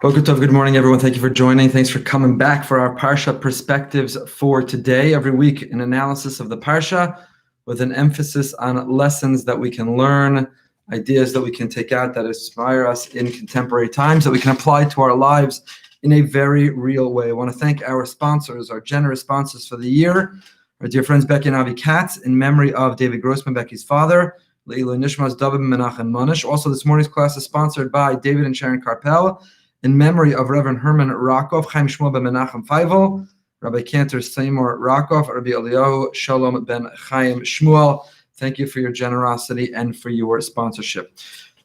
Boker Tov, good morning, everyone. Thank you for joining. Thanks for coming back for our Parsha perspectives for today. Every week, an analysis of the Parsha with an emphasis on lessons that we can learn, ideas that we can take out that inspire us in contemporary times, that we can apply to our lives in a very real way. I want to thank our sponsors, our generous sponsors for the year, our dear friends Becky and Avi Katz, in memory of David Grossman, Becky's father, Leila Nishmas, David Menachem Monish. Also, this morning's class is sponsored by David and Sharon Carpel, in memory of Reverend Herman Rakov, Chaim Shmuel ben Menachem Feivel, Rabbi Cantor Seymour Rakov, Rabbi Eliyahu Shalom ben Chaim Shmuel. Thank you for your generosity and for your sponsorship.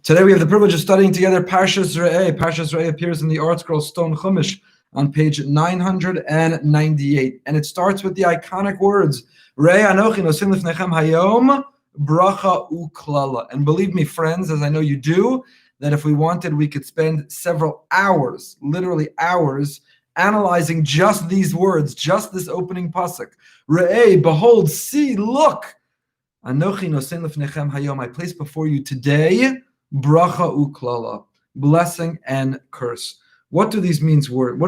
Today we have the privilege of studying together Parshas Re'eh. Parshas Re'eh appears in the Art Scroll Stone Chumash on page 998, and it starts with the iconic words, Re'eh Anochi nosim lifnechem hayom bracha uklala. And believe me, friends, as I know you do, that if we wanted, we could spend several hours, literally hours, analyzing just these words, just this opening pasuk. Re'eh, behold, see, look. Anochi nosen lefnechem hayom, I place before you today, bracha uklala, blessing and curse. What do these words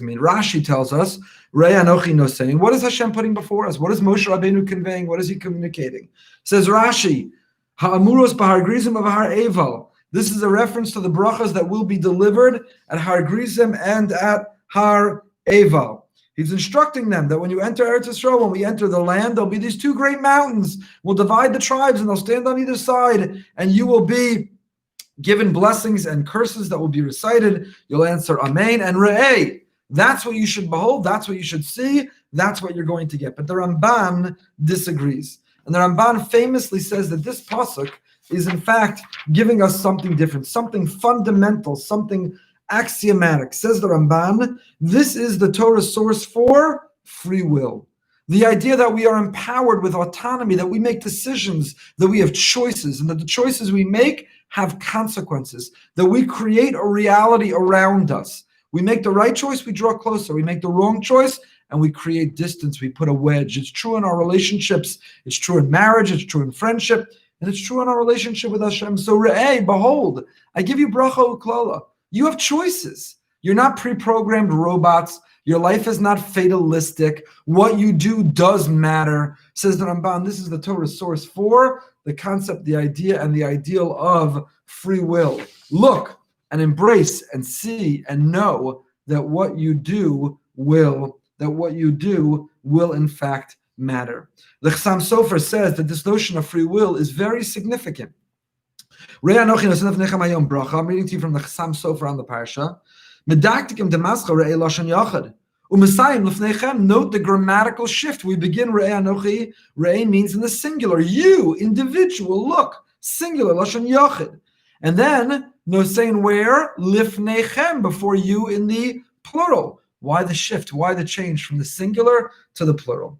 mean? Rashi tells us, Re'eh anochi nosen. What is Hashem putting before us? What is Moshe Rabbeinu conveying? What is he communicating? Says Rashi, ha'amuros bahar grizim of har eval. This is a reference to the brachas that will be delivered at Har Grizim and at Har Eval. He's instructing them that when you enter Eretz Yisrael, when we enter the land, there'll be these two great mountains. We'll divide the tribes and they'll stand on either side, and you will be given blessings and curses that will be recited. You'll answer Amen and Re'eh. That's what you should behold. That's what you should see. That's what you're going to get. But the Ramban disagrees. And the Ramban famously says that this pasuk is in fact giving us something different, something fundamental, something axiomatic. Says the Ramban, this is the Torah source for free will. The idea that we are empowered with autonomy, that we make decisions, that we have choices, and that the choices we make have consequences, that we create a reality around us. We make the right choice, we draw closer. We make the wrong choice, and we create distance. We put a wedge. It's true in our relationships. It's true in marriage. It's true in friendship. And it's true in our relationship with Hashem. So Re'eh, behold, I give you bracha uklala. You have choices. You're not pre-programmed robots. Your life is not fatalistic. What you do does matter. Says the Ramban, this is the Torah source for the concept, the idea, and the ideal of free will. Look and embrace and see and know that what you do will in fact matter. The Chasam Sofer says that this notion of free will is very significant. I'm reading to you from the Chasam Sofer on the Parsha. Note the grammatical shift. We begin Re'eh Anochi. Re'eh means in the singular. You, individual, look. Singular, Lashon Yochid. And then, no saying where? Lifnechem, before you in the plural. Why the shift? Why the change from the singular to the plural?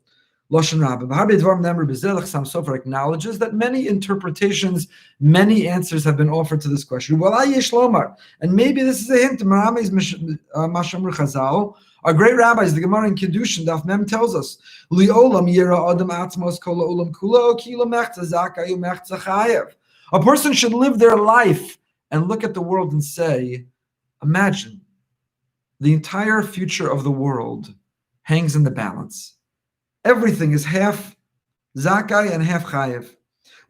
Lashon Rabbi. Chasam Sofer acknowledges that many interpretations, many answers have been offered to this question. And maybe this is a hint. Our great rabbis, the Gemara in Kiddushin, Daf Mem tells us, a person should live their life and look at the world and say, imagine, the entire future of the world hangs in the balance. Everything is half zakai and half chayev.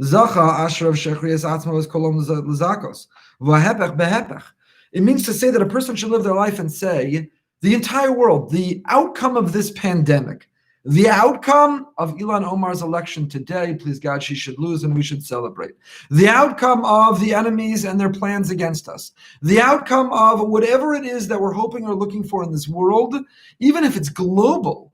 Zacha ashrav shechriyas atzmos kolom l'zakos. V'hepech behepech. It means to say that a person should live their life and say, the entire world, the outcome of this pandemic, the outcome of Ilan Omar's election today, please God, she should lose and we should celebrate. The outcome of the enemies and their plans against us. The outcome of whatever it is that we're hoping or looking for in this world, even if it's global,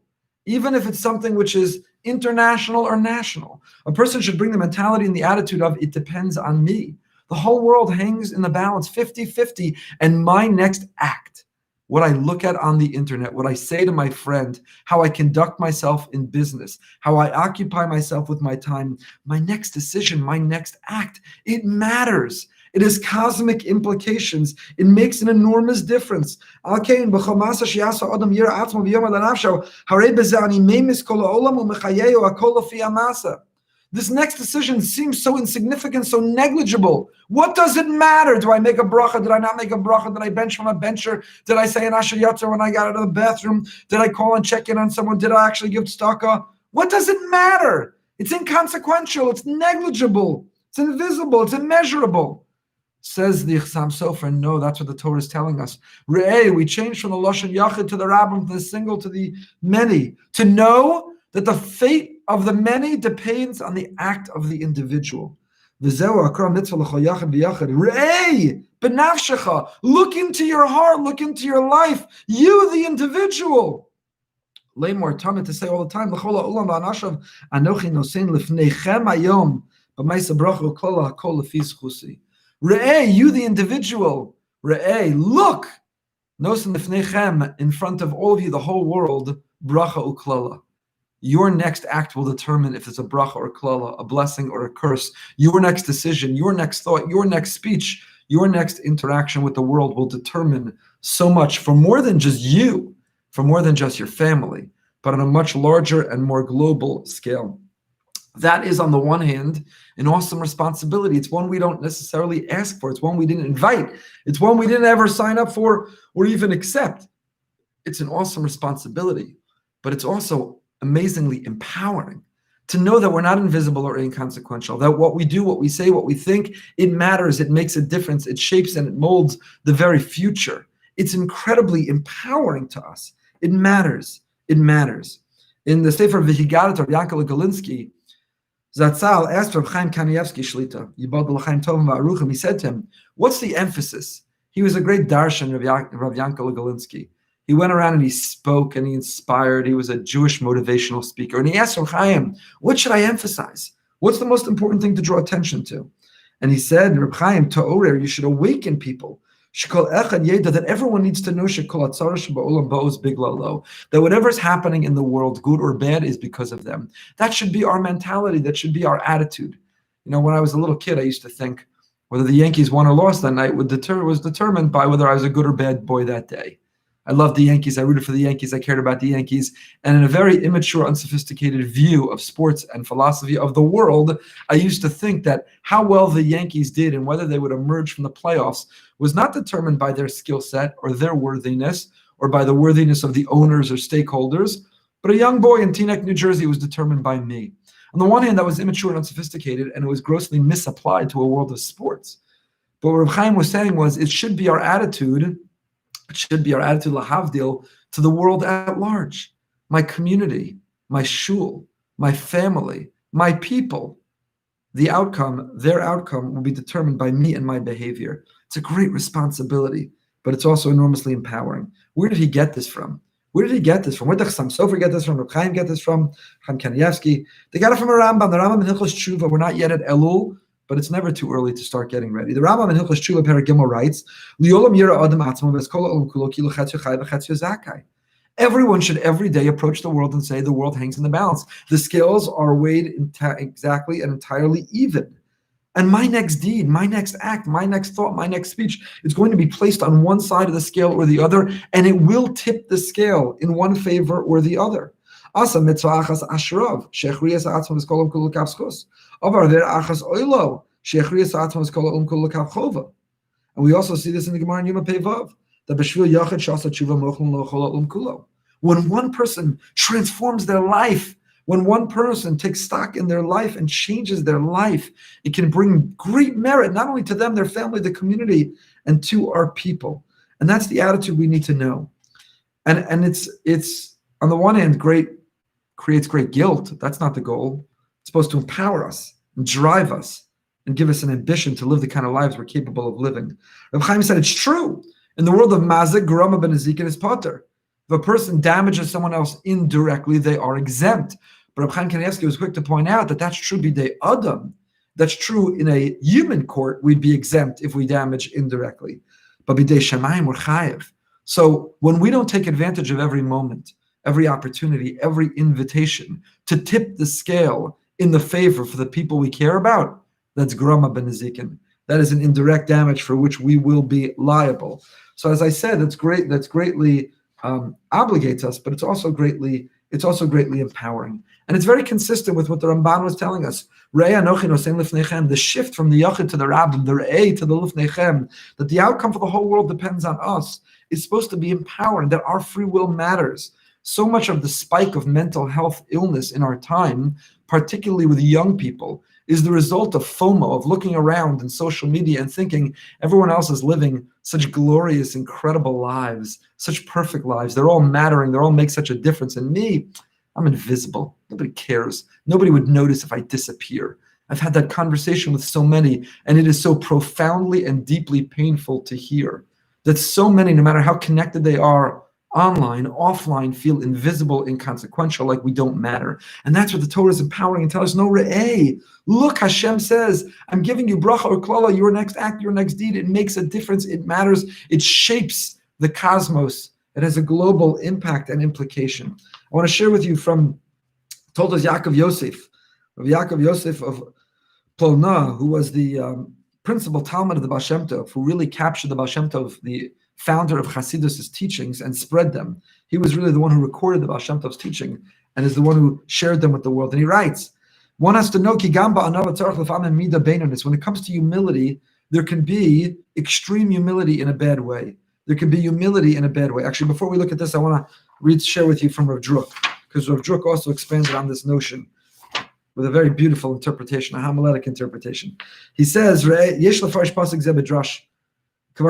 even if it's something which is international or national. A person should bring the mentality and the attitude of, it depends on me. The whole world hangs in the balance, 50-50, and my next act, what I look at on the internet, what I say to my friend, how I conduct myself in business, how I occupy myself with my time, my next decision, my next act, it matters. It has cosmic implications. It makes an enormous difference. This next decision seems so insignificant, so negligible. What does it matter? Do I make a bracha? Did I not make a bracha? Did I bench from a bencher? Did I say an asher yatzer when I got out of the bathroom? Did I call and check in on someone? Did I actually give tzedakah? What does it matter? It's inconsequential. It's negligible. It's invisible. It's immeasurable. Says the Chasam Sofer, no, that's what the Torah is telling us. Re'eh, we change from the Lashon Yachid to the Rabbim, to the single, to the many. To know that the fate of the many depends on the act of the individual. Re'eh, benafshecha, look into your heart, look into your life. You, the individual. Lay more time to say all the time, Anochi nosein lifneichem hayom, b'maisa bracha u'kol ha'kol lefi zchusi. Re'eh, you the individual. Re'eh, look. Nosen lifneichem, in front of all of you, the whole world, bracha u'klala. Your next act will determine if it's a bracha or klala, a blessing or a curse. Your next decision, your next thought, your next speech, your next interaction with the world will determine so much for more than just you, for more than just your family, but on a much larger and more global scale. That is, on the one hand, an awesome responsibility. It's one we don't necessarily ask for. It's one we didn't invite. It's one we didn't ever sign up for or even accept. It's an awesome responsibility, but it's also amazingly empowering to know that we're not invisible or inconsequential, that what we do, what we say, what we think, it matters, it makes a difference, it shapes and it molds the very future. It's incredibly empowering to us. It matters. It matters. In the Sofer V'Higadat of Yaakov Galinsky, Zatzal asked Rabbi Chaim Kanievsky Shlita, Yibad l'chaim tovim va'aruchim, he said to him, what's the emphasis? He was a great darshan, Rabbi Yaakov Galinsky. He went around and he spoke and he inspired. He was a Jewish motivational speaker. And he asked Rabbi Chaim, what should I emphasize? What's the most important thing to draw attention to? And he said, Rabbi Chaim, ta'orer, you should awaken people. That everyone needs to know that whatever's happening in the world, good or bad, is because of them. That should be our mentality. That should be our attitude. You know, when I was a little kid, I used to think whether the Yankees won or lost that night was determined by whether I was a good or bad boy that day. I loved the Yankees. I rooted for the Yankees. I cared about the Yankees. And in a very immature, unsophisticated view of sports and philosophy of the world, I used to think that how well the Yankees did and whether they would emerge from the playoffs was not determined by their skill set or their worthiness or by the worthiness of the owners or stakeholders, but a young boy in Teaneck, New Jersey was determined by me. On the one hand, that was immature and unsophisticated, and it was grossly misapplied to a world of sports. But what Reb Chaim was saying was it should be our attitude. It should be our attitude, lahavdil, to the world at large. My community, my shul, my family, my people. The outcome, their outcome, will be determined by me and my behavior. It's a great responsibility, but it's also enormously empowering. Where did he get this from? Where did he get this from? Where did Chasam Sofer get this from? Reb Chaim get this from? Chaim Kanievsky. They got it from a Ramban. The Ramban in Hilchos Tshuva. We're not yet at Elul, but it's never too early to start getting ready. The Ramban in Hilchos Tshuva Perek Gimel writes, everyone should every day approach the world and say the world hangs in the balance. The scales are weighed exactly and entirely even. And my next deed, my next act, my next thought, my next speech is going to be placed on one side of the scale or the other, and it will tip the scale in one favor or the other. Asa mitzvah achas ashrav, shechriyas atzmos kolam kol kapskos. Avar ver achas oilo, shechriyas atzmos kolam kol kapchova. And we also see this in the Gemara in Yoma Pevav, that b'shvil yachid shasa tshuva mochlin lo chol kulo. When one person transforms their life, when one person takes stock in their life and changes their life, it can bring great merit, not only to them, their family, the community, and to our people. And that's the attitude we need to know. And it's on the one hand, creates great guilt. That's not the goal. It's supposed to empower us and drive us and give us an ambition to live the kind of lives we're capable of living. Reb Chaim said it's true. In the world of mazik, grama benezikin is pater. If a person damages someone else indirectly, they are exempt. But Reb Chaim Kanievsky was quick to point out that that's true b'dei adam. That's true in a human court. We'd be exempt if we damage indirectly. But b'dei shamayim, we're chayev. So when we don't take advantage of every moment, every opportunity, every invitation to tip the scale in the favor for the people we care about, that's grama benezikin. That is an indirect damage for which we will be liable. So as I said, that's greatly obligates us, but it's also greatly empowering. And it's very consistent with what the Ramban was telling us. The shift from the Yachid to the Rabbim, the Re'eh to the Lifnechem, that the outcome for the whole world depends on us, is supposed to be empowering, that our free will matters. So much of the spike of mental health illness in our time, particularly with young people, is the result of FOMO, of looking around in social media and thinking everyone else is living such glorious, incredible lives, such perfect lives. They're all mattering. They all make such a difference. And me, I'm invisible. Nobody cares. Nobody would notice if I disappear. I've had that conversation with so many, and it is so profoundly and deeply painful to hear that so many, no matter how connected they are, online, offline, feel invisible, inconsequential, like we don't matter. And that's what the Torah is empowering and tells us, no, Re'eh. Look, Hashem says, I'm giving you bracha or klala, your next act, your next deed. It makes a difference. It matters. It shapes the cosmos. It has a global impact and implication. I want to share with you from Toldos Yaakov Yosef, of Yaakov Yosef of Polna, who was the principal Talmud of the Baal Shem Tov, who really captured the Baal Shem Tov, the founder of Hasidus' teachings, and spread them. He was really the one who recorded the Baal Shem Tov's teaching and is the one who shared them with the world. And he writes, one has to know, when it comes to humility, there can be extreme humility in a bad way. There can be humility in a bad way. Actually, before we look at this, I want to share with you from Rav Druck, because Rav Druck also expanded on this notion with a very beautiful interpretation, a homiletic interpretation. He says, Yesh lefarish pasuk zeh bedrash. The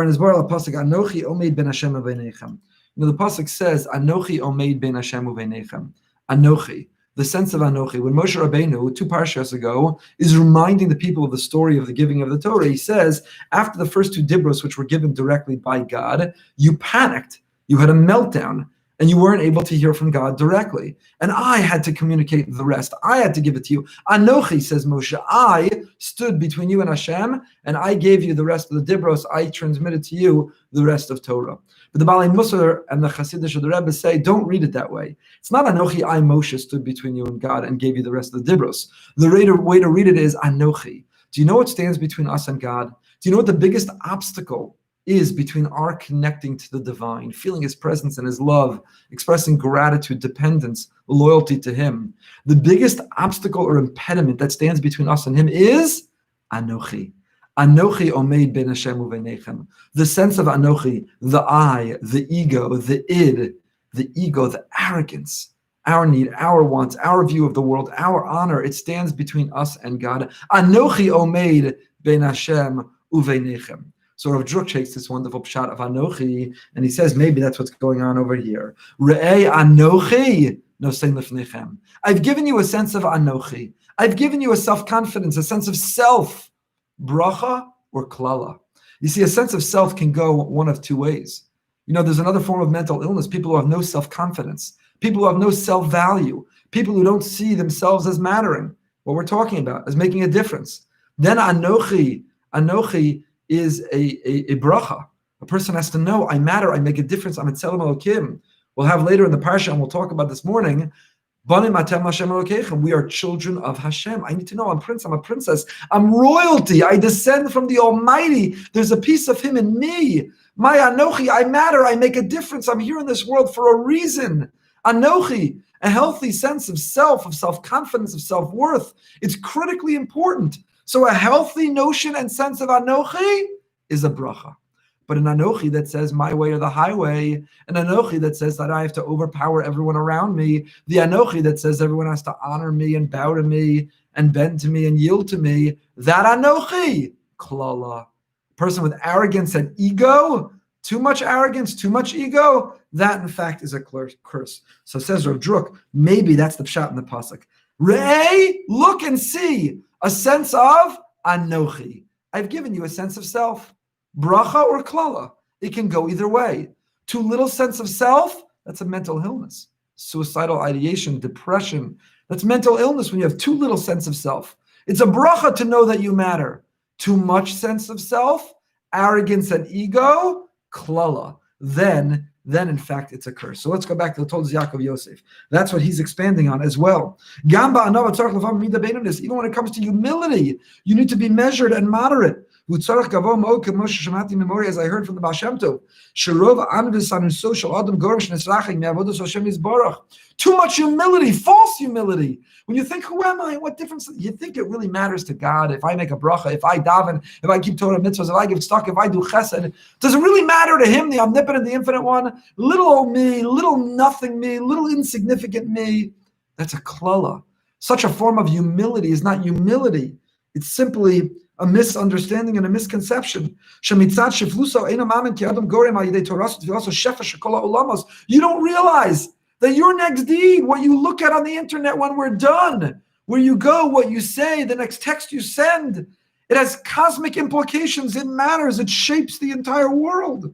pasuk says, Anochi omeid ben Hashem uve'nechem. Anochi, the sense of Anochi. When Moshe Rabbeinu, 2 parshas ago, is reminding the people of the story of the giving of the Torah, he says, after the first 2 dibros, which were given directly by God, you panicked, you had a meltdown, and you weren't able to hear from God directly. And I had to communicate the rest. I had to give it to you. Anochi, says Moshe, I stood between you and Hashem, and I gave you the rest of the dibros. I transmitted to you the rest of Torah. But the Balei Musar and the Hasidish of the Rebbe say, don't read it that way. It's not Anochi, I, Moshe, stood between you and God and gave you the rest of the dibros. The way to read it is Anochi. Do you know what stands between us and God? Do you know what the biggest obstacle is between our connecting to the divine, feeling his presence and his love, expressing gratitude, dependence, loyalty to him? The biggest obstacle or impediment that stands between us and him is Anochi. Anochi omeid ben Hashem uve'nechem. The sense of Anochi, the I, the ego, the id, the ego, the arrogance, our need, our wants, our view of the world, our honor, it stands between us and God. Anochi omeid ben Hashem uve'nechem. So Rav Druck takes this wonderful pshat of Anochi, and he says maybe that's what's going on over here. Re'eh Anochi nosein lefnechem. I've given you a sense of Anochi. I've given you a self-confidence, a sense of self, bracha or klala. You see, a sense of self can go one of 2 ways. You know, there's another form of mental illness, people who have no self-confidence, people who have no self-value, people who don't see themselves as mattering, what we're talking about, as making a difference. Then Anochi is a bracha. A person has to know, I matter, I make a difference, I'm a tzelem Elokim. We'll have later in the Parsha, and we'll talk about this morning, Banim atem Hashem Elokechem. We are children of Hashem. I need to know I'm prince, I'm a princess, I'm royalty, I descend from the Almighty. There's a piece of him in me. My Anochi, I matter, I make a difference, I'm here in this world for a reason. Anochi, a healthy sense of self, of self-confidence, of self-worth. It's critically important. So a healthy notion and sense of Anochi is a bracha. But an Anochi that says my way or the highway, an Anochi that says that I have to overpower everyone around me, the Anochi that says everyone has to honor me and bow to me and bend to me and yield to me, that Anochi, klala. Person with arrogance and ego, too much arrogance, too much ego, that in fact is a curse. So says Rav Druck, maybe that's the pshat in the pasuk. Re'eh, look and see. A sense of Anochi. I've given you a sense of self. Bracha or klala. It can go either way. Too little sense of self, that's a mental illness. Suicidal ideation, depression, that's mental illness when you have too little sense of self. It's a bracha to know that you matter. Too much sense of self, arrogance and ego, klala. Then in fact it's a curse. So let's go back to the Toldos Yaakov Yosef. That's what he's expanding on as well. Even when it comes to humility, you need to be measured and moderate. As I heard from the Baal Shem Tov, too much humility, false humility. When you think, who am I? What difference? You think it really matters to God if I make a bracha, if I daven, if I keep Torah mitzvahs, if I give tzedakah, if I do chesed. Does it really matter to Him, the omnipotent, the infinite one? Little old me, little nothing me, little insignificant me. That's a klala. Such a form of humility is not humility. It's simply a misunderstanding and a misconception. You don't realize that your next deed, what you look at on the internet when we're done, where you go, what you say, the next text you send, it has cosmic implications. It matters. It shapes the entire world.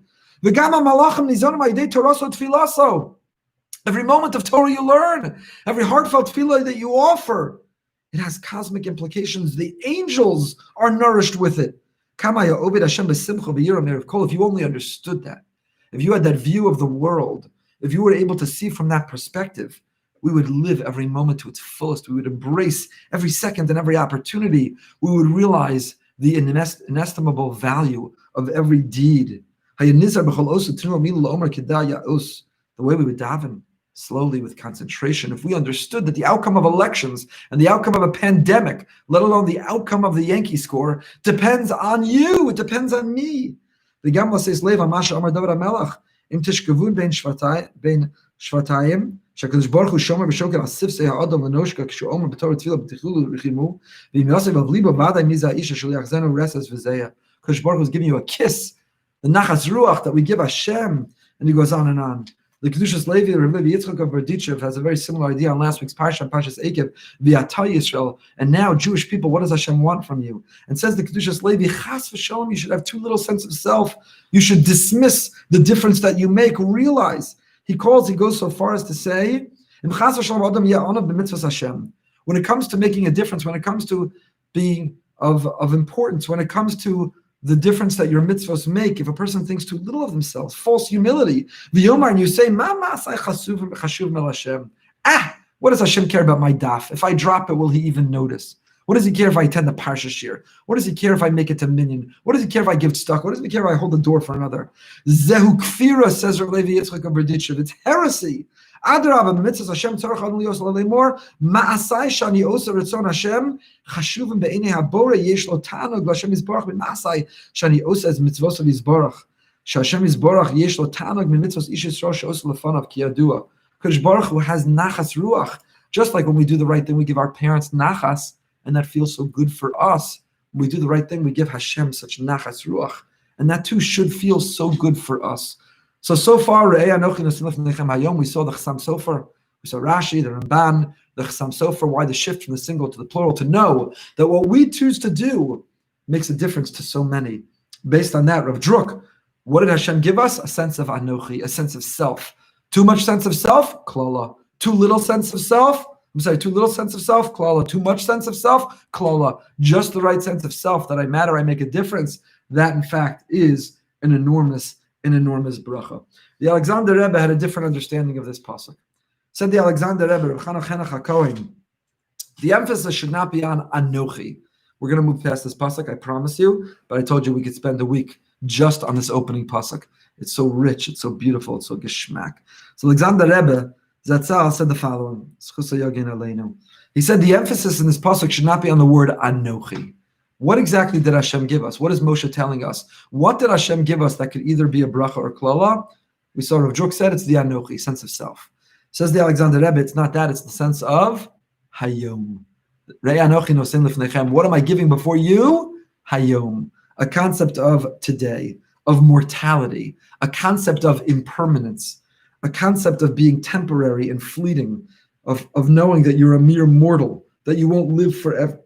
Every moment of Torah you learn, every heartfelt tefillah that you offer, it has cosmic implications. The angels are nourished with it. If you only understood that, if you had that view of the world, if you were able to see from that perspective, we would live every moment to its fullest. We would embrace every second and every opportunity. We would realize the inestimable value of every deed. The way we would daven, slowly with concentration. If we understood that the outcome of elections and the outcome of a pandemic, let alone the outcome of the Yankee score, depends on you, it depends on me. The Gamla says, Leva Masha Amar David HaMelech, Im Tishkavun Ben Shvatayim, Shakadosh Baruch Hu Shomer B'Shoker Asifsei Ha'adam L'Noshka Kshu Omer B'Torah Tefillah B'Tichulu L'Richimu V'Im Yosef Av Libo V'Adai Miza Isha Shul Yachzenu Reses V'Zeya. Kadosh Baruch Hu is giving you a kiss, the Nachas Ruach that we give Hashem, and he goes on and on. The Kedushas Levi, Rebbe Yitzchak of Berditchev, has a very similar idea on last week's Parsha, Parshas Ekev, V'Ata Yisrael. And now, Jewish people, what does Hashem want from you? And says the Kedushas Levi, Chas v'Shalom, you should have too little sense of self. You should dismiss the difference that you make. Realize. He goes so far as to say, when it comes to making a difference, when it comes to being of importance, when it comes to the difference that your mitzvahs make, if a person thinks too little of themselves, false humility, v'yomar, and you say, what does Hashem care about my daf? If I drop it, will He even notice? What does He care if I attend the Parsha shir? What does He care if I make it to minyan? What does He care if I give tzedakah? What does He care if I hold the door for another? Zehu kfira, says Rebbe Yitzchak of Berditchev. It's heresy. Adrabah, mitzvahs Hashem tzarach adon lios l'lemor ma'asai shani osa ritzon Hashem chashuvim be'enei habora yesh lo ta'anog l'Hashem yizbarach b'ma'asai shani osa es mitzvos yizbarach sh'Hashem yizbarach yesh lo ta'anog mitzvos ish yisrael she'osa lefanav ki yadua. Kodesh Baruch Hu has nachas ruach. Just like when we do the right thing, we give our parents nachas, and that feels so good for us. When we do the right thing, we give Hashem such nachas ruach, and that too should feel so good for us. So far, we saw the Chasam Sofer, we saw Rashi, the Ramban, the Chasam Sofer, why the shift from the single to the plural, to know that what we choose to do makes a difference to so many. Based on that, Rav Druck, what did Hashem give us? A sense of Anochi, a sense of self. Too much sense of self? Klola. Too little sense of self? Too little sense of self? Klola. Too much sense of self? Klola. Just the right sense of self, that I matter, I make a difference. That, in fact, is an enormous bracha. The Alexander Rebbe had a different understanding of this pasuk. Said the Alexander Rebbe, the emphasis should not be on Anochi. We're going to move past this pasuk, I promise you, but I told you we could spend a week just on this opening pasuk. It's so rich, it's so beautiful, it's so geschmack. So Alexander Rebbe Zatzal said the following. He said the emphasis in this pasuk should not be on the word Anochi. What exactly did Hashem give us? What is Moshe telling us? What did Hashem give us that could either be a bracha or klala? We saw Rav Druck said it's the Anochi, sense of self. Says the Alexander Rebbe, it's not that, it's the sense of Hayom. What am I giving before you? Hayom. A concept of today, of mortality, a concept of impermanence, a concept of being temporary and fleeting, of knowing that you're a mere mortal, that you won't live forever.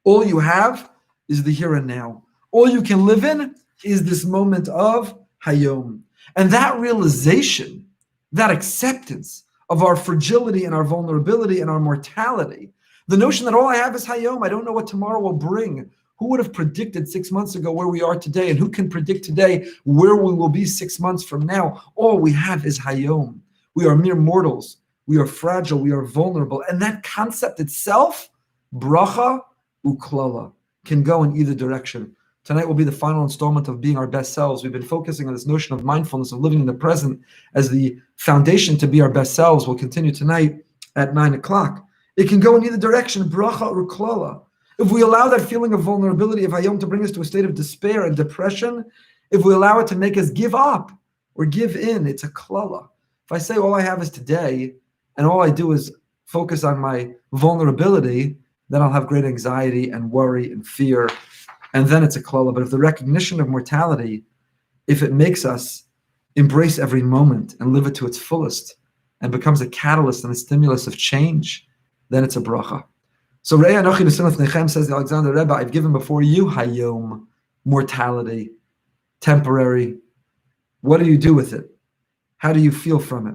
All you have is the here and now. All you can live in is this moment of Hayom. And that realization, that acceptance of our fragility and our vulnerability and our mortality, the notion that all I have is Hayom, I don't know what tomorrow will bring. Who would have predicted 6 months ago where we are today? And who can predict today where we will be 6 months from now? All we have is Hayom. We are mere mortals. We are fragile. We are vulnerable. And that concept itself, bracha, uklala, can go in either direction. Tonight will be the final installment of Being Our Best Selves. We've been focusing on this notion of mindfulness, of living in the present as the foundation to be our best selves. We'll continue tonight at 9 o'clock. It can go in either direction, bracha or klala. If we allow that feeling of vulnerability of Hayom to bring us to a state of despair and depression, if we allow it to make us give up or give in, it's a klala. If I say all I have is today, and all I do is focus on my vulnerability, then I'll have great anxiety and worry and fear, and then it's a klala. But if the recognition of mortality, if it makes us embrace every moment and live it to its fullest, and becomes a catalyst and a stimulus of change, then it's a bracha. So Re'eh Anochi Nesim Lefnechem, says the Alexander Rebbe, I've given before you Hayom, mortality, temporary. What do you do with it? How do you feel from it?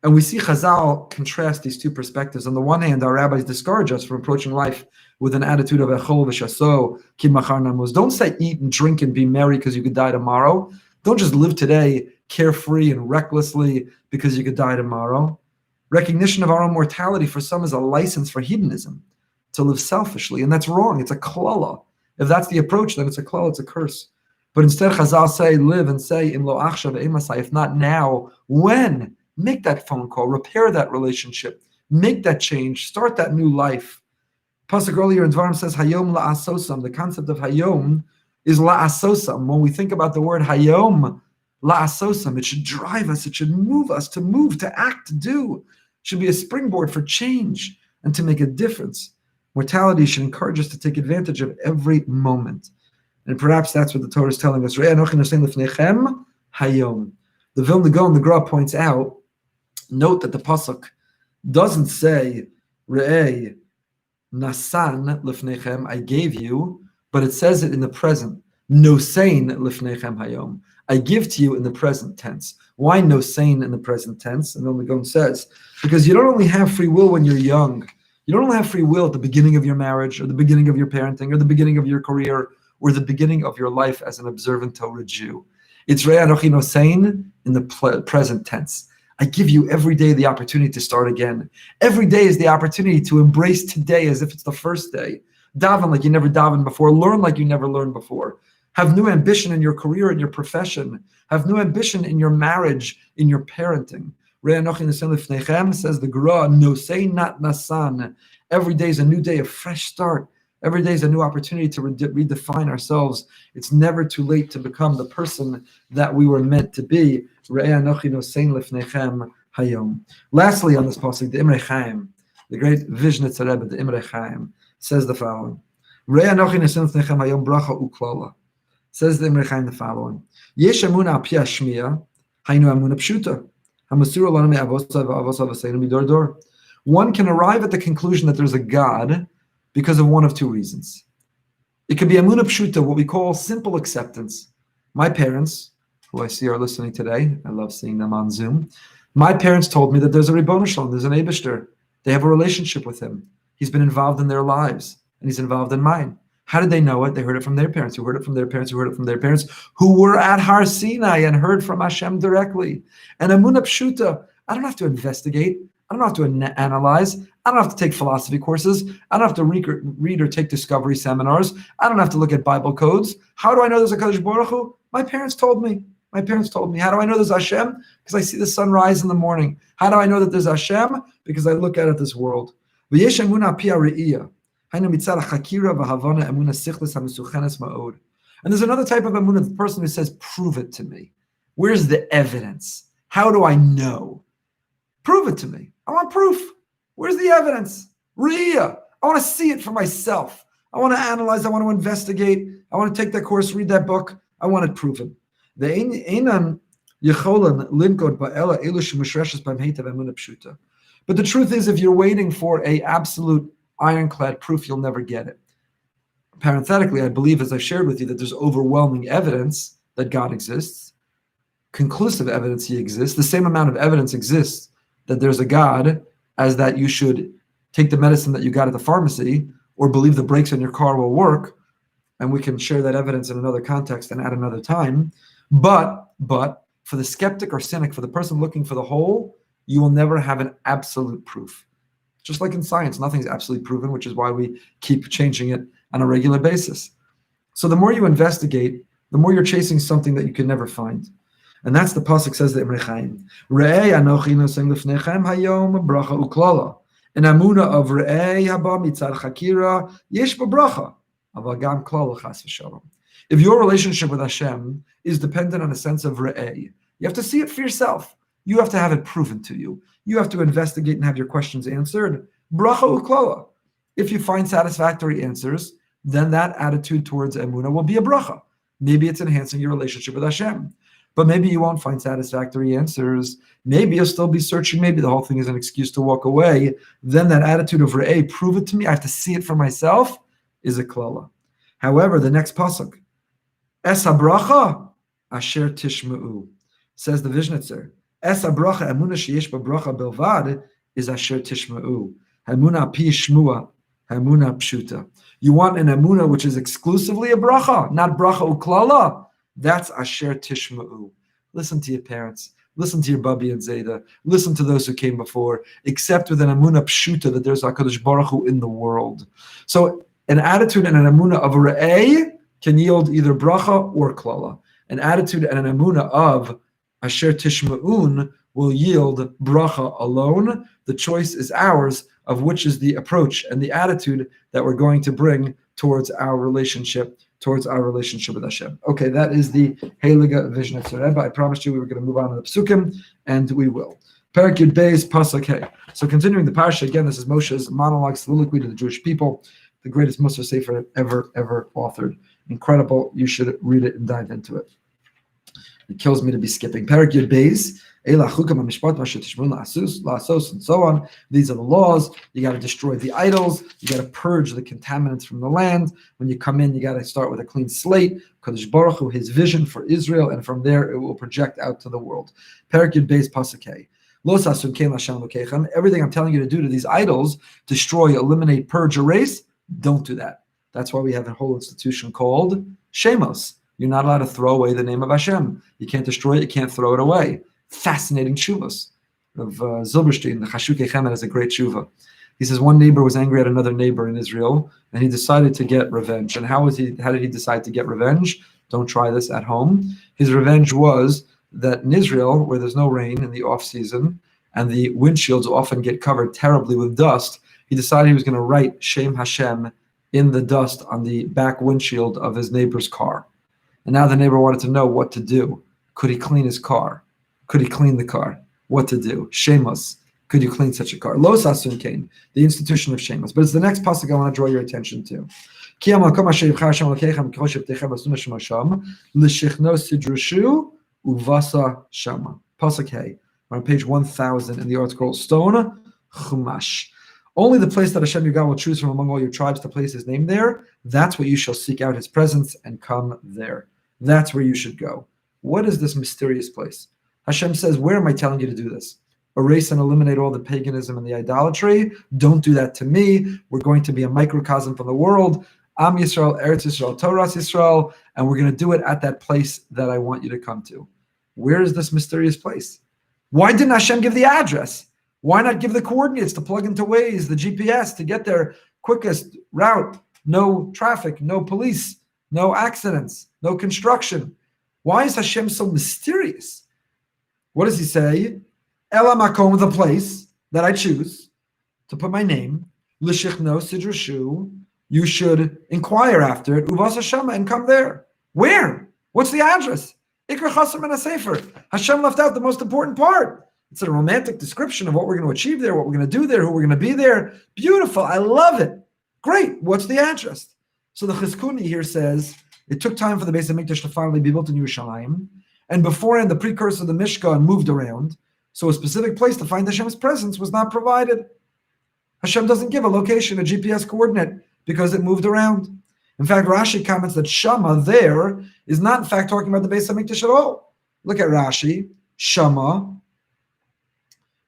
And we see Chazal contrast these two perspectives. On the one hand, our rabbis discourage us from approaching life with an attitude of echol v'shaso ki machar namuz. Don't say eat and drink and be merry because you could die tomorrow. Don't just live today carefree and recklessly because you could die tomorrow. Recognition of our own mortality for some is a license for hedonism, to live selfishly, and that's wrong. It's a klala. If that's the approach, then it's a klala, it's a curse. But instead, Chazal say, live and say, im lo achshav emasai, if not now, when? Make that phone call, repair that relationship, make that change, start that new life. Pasuk earlier in Dvarim says, Hayom la'asosam. The concept of Hayom is la'asosam. When we think about the word Hayom, la'asosam, it should drive us, it should move us to move, to act, to do. It should be a springboard for change and to make a difference. Mortality should encourage us to take advantage of every moment. And perhaps that's what the Torah is telling us. Re'eh Anochi Nesim Lefnechem Hayom. The Vilna Gaon, the Gra, points out, note that the pasuk doesn't say Re'eh Nasan Lefnechem, I gave you, but it says it in the present. Nosein Lefnechem Hayom, I give to you in the present tense. Why nosein in the present tense? And Vilna Gaon says, because you don't only have free will when you're young. You don't only have free will at the beginning of your marriage or the beginning of your parenting or the beginning of your career or the beginning of your life as an observant Torah Jew. It's Re'eh Anochi Nosein in the present tense. I give you every day the opportunity to start again. Every day is the opportunity to embrace today as if it's the first day. Daven like you never davened before. Learn like you never learned before. Have new ambition in your career, in your profession. Have new ambition in your marriage, in your parenting. Re'eh Anochi Nesim Lefnechem, says the Gra, Nosei not nasan. Every day is a new day, a fresh start. Every day is a new opportunity to redefine ourselves. It's never too late to become the person that we were meant to be. Re'eh Anochi Nosein Lefnechem Hayom. Lastly, on this pasuk, the Imrei Chaim, the great Vizhnitzer Rebbe, the Imrei Chaim, says the following: Re'eh Anochi Nosein Lefnechem Hayom bracha uklala. Says the Imrei Chaim the following: Yesh emuna al pi hashmiya, haynu emuna pshuta. One can arrive at the conclusion that there's a God because of one of two reasons. It could be emunah pshuta, what we call simple acceptance. My parents, who I see are listening today, I love seeing them on Zoom. My parents told me that there's a Ribbon Shalom, there's an Eibishter. They have a relationship with him. He's been involved in their lives, and he's involved in mine. How did they know it? They heard it from their parents, who heard it from their parents, who heard it from their parents, who were at Har Sinai and heard from Hashem directly. And emunah pshuta, I don't have to investigate. I don't have to analyze. I don't have to take philosophy courses. I don't have to read or take discovery seminars. I don't have to look at Bible codes. How do I know there's a Kadosh Baruch Hu? My parents told me. My parents told me. How do I know there's Hashem? Because I see the sun rise in the morning. How do I know that there's Hashem? Because I look at this world. And there's another type of emunah, the person who says, prove it to me. Where's the evidence? How do I know? Prove it to me. I want proof. Where's the evidence? Re'iyah. I want to see it for myself. I want to analyze. I want to investigate. I want to take that course, read that book. I want it proven. But the truth is, if you're waiting for a absolute ironclad proof, you'll never get it. Parenthetically, I believe, as I've shared with you, that there's overwhelming evidence that God exists, conclusive evidence he exists. The same amount of evidence exists that there's a God as that you should take the medicine that you got at the pharmacy or believe the brakes on your car will work. And we can share that evidence in another context and at another time. But for the skeptic or cynic, for the person looking for the whole, you will never have an absolute proof. Just like in science, nothing's absolutely proven, which is why we keep changing it on a regular basis. So the more you investigate, the more you're chasing something that you can never find. And that's the pasuk says the HaChaim. Re'ei anochi nosem lefnechem hayom bracha uklala. An amuna of re'ei haba mitzad chakira yesh bracha aval gam klala chas v'shalom. If your relationship with Hashem is dependent on a sense of re'ei, you have to see it for yourself. You have to have it proven to you. You have to investigate and have your questions answered. Bracha uklala. If you find satisfactory answers, then that attitude towards emunah will be a bracha. Maybe it's enhancing your relationship with Hashem. But maybe you won't find satisfactory answers. Maybe you'll still be searching. Maybe the whole thing is an excuse to walk away. Then that attitude of re'eh, prove it to me, I have to see it for myself, is a klala. However, the next pasuk, es habracha asher tishma'u, says the Vizhnitzer. Es habracha emunah sheyesh bracha belvad is asher tishma'u. Emunah pi shmua, emunah pshuta. You want an emunah which is exclusively a bracha, not bracha uklala. That's asher tishma'u. Listen to your parents. Listen to your Babi and Zayda. Listen to those who came before. Accept with an emunah pshuta that there's HaKadosh Baruch Hu in the world. So an attitude and an emunah of re'eh can yield either bracha or klala. An attitude and an emunah of asher tishma'un will yield bracha alone. The choice is ours of which is the approach and the attitude that we're going to bring towards our relationship with Hashem. Okay, that is the Heilige Vizhnitzer Rebbe. I promised you we were going to move on to the Psukim, and we will. Perek Yud Beis Pasuk Hey. So continuing the Parsha, again, this is Moshe's monologue, soliloquy to the Jewish people, the greatest Musar Sefer ever authored. Incredible. You should read it and dive into it. It kills me to be skipping. Perek Yud Beis, and so on. These are the laws. You got to destroy the idols. You got to purge the contaminants from the land. When you come in, you got to start with a clean slate. Kadosh Baruch Hu, his vision for Israel, and from there it will project out to the world. Perek Yud Beis Pasuk Hey. Everything I'm telling you to do to these idols, destroy, eliminate, purge, erase, don't do that. That's why we have a whole institution called Shemos. You're not allowed to throw away the name of Hashem. You can't destroy it. You can't throw it away. Fascinating shuvas. Of Zilberstein, the Chashukei Chemed has a great shuva. He says one neighbor was angry at another neighbor in Israel, and he decided to get revenge. And how did he decide to get revenge? Don't try this at home. His revenge was that in Israel, where there's no rain in the off season, and the windshields often get covered terribly with dust, he decided he was going to write Shem Hashem in the dust on the back windshield of his neighbor's car. And now the neighbor wanted to know what to do. Could he clean his car? Could he clean the car? What to do? Shemos. Could you clean such a car? Lo sasun kain, the institution of Shemos. But it's the next pasuk I want to draw your attention to. Pasuk Hey. We're on page 1000 in the article Stone Chumash. Only the place that Hashem your God will choose from among all your tribes to place his name there, that's what you shall seek out his presence and come there. That's where you should go. What is this mysterious place? Hashem says, where am I telling you to do this? Erase and eliminate all the paganism and the idolatry. Don't do that to me. We're going to be a microcosm for the world. Am Yisrael, Eretz Yisrael, Torah Yisrael, and we're going to do it at that place that I want you to come to. Where is this mysterious place? Why didn't Hashem give the address? Why not give the coordinates to plug into Waze, the GPS, to get there quickest route? No traffic, no police, no accidents, no construction. Why is Hashem so mysterious? What does he say? Ela makom, the place that I choose to put my name. L'shichno sidrashu, you should inquire after it. Uvas Hashem, and come there. Where? What's the address? Ikra Chasam and a Sofer. Hashem left out the most important part. It's a romantic description of what we're going to achieve there, what we're going to do there, who we're going to be there. Beautiful. I love it. Great. What's the address? So the Chizkuni here says, it took time for the Beis HaMikdash to finally be built in Yerushalayim. And beforehand, the precursor of the Mishkan moved around. So a specific place to find Hashem's presence was not provided. Hashem doesn't give a location, a GPS coordinate, because it moved around. In fact, Rashi comments that Shama there is not in fact talking about the Beis HaMikdash at all. Look at Rashi. Shama.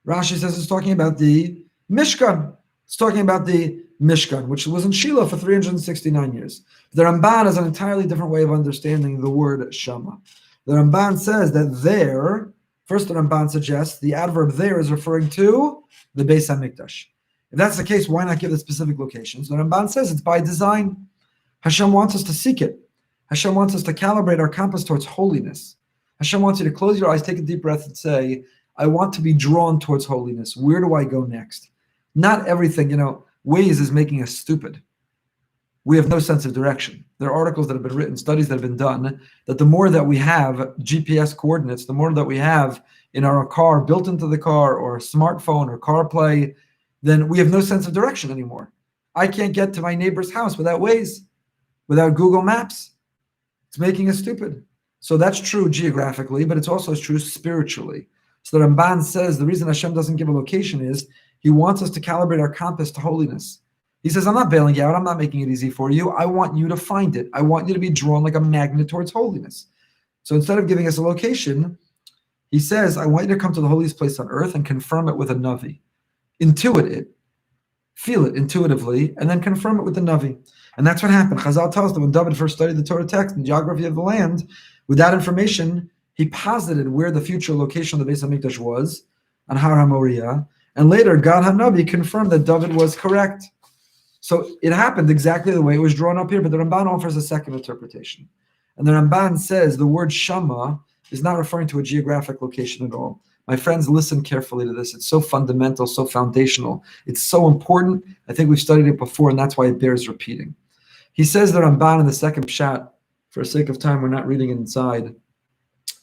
Rashi says it's talking about the Mishkan. It's talking about the Mishkan, which was in Shiloh for 369 years. The Ramban has an entirely different way of understanding the word Shama. The Ramban says that there, first the Ramban suggests the adverb there is referring to the Beis HaMikdash. If that's the case, why not give the specific locations? The Ramban says it's by design. Hashem wants us to seek it. Hashem wants us to calibrate our compass towards holiness. Hashem wants you to close your eyes, take a deep breath, and say, I want to be drawn towards holiness. Where do I go next? Not everything, Waze is making us stupid. We have no sense of direction. There are articles that have been written, studies that have been done, that the more that we have GPS coordinates, the more that we have in our car, built into the car, or a smartphone or CarPlay, then we have no sense of direction anymore. I can't get to my neighbor's house without Waze, without Google Maps. It's making us stupid. So that's true geographically, but it's also true spiritually. So the Ramban says the reason Hashem doesn't give a location is he wants us to calibrate our compass to holiness. He says, I'm not bailing you out. I'm not making it easy for you. I want you to find it. I want you to be drawn like a magnet towards holiness. So instead of giving us a location, he says, I want you to come to the holiest place on earth and confirm it with a Navi. Intuit it. Feel it intuitively, and then confirm it with the Navi. And that's what happened. Chazal tells us that when David first studied the Torah text and geography of the land, with that information, he posited where the future location of the Beis HaMikdash was, on Har HaMoriah, and later God HaNavi confirmed that David was correct. So it happened exactly the way it was drawn up here, but the Ramban offers a second interpretation. And the Ramban says the word Shama is not referring to a geographic location at all. My friends, listen carefully to this. It's so fundamental, so foundational. It's so important. I think we've studied it before, and that's why it bears repeating. He says the Ramban in the second pshat, for the sake of time, we're not reading it inside.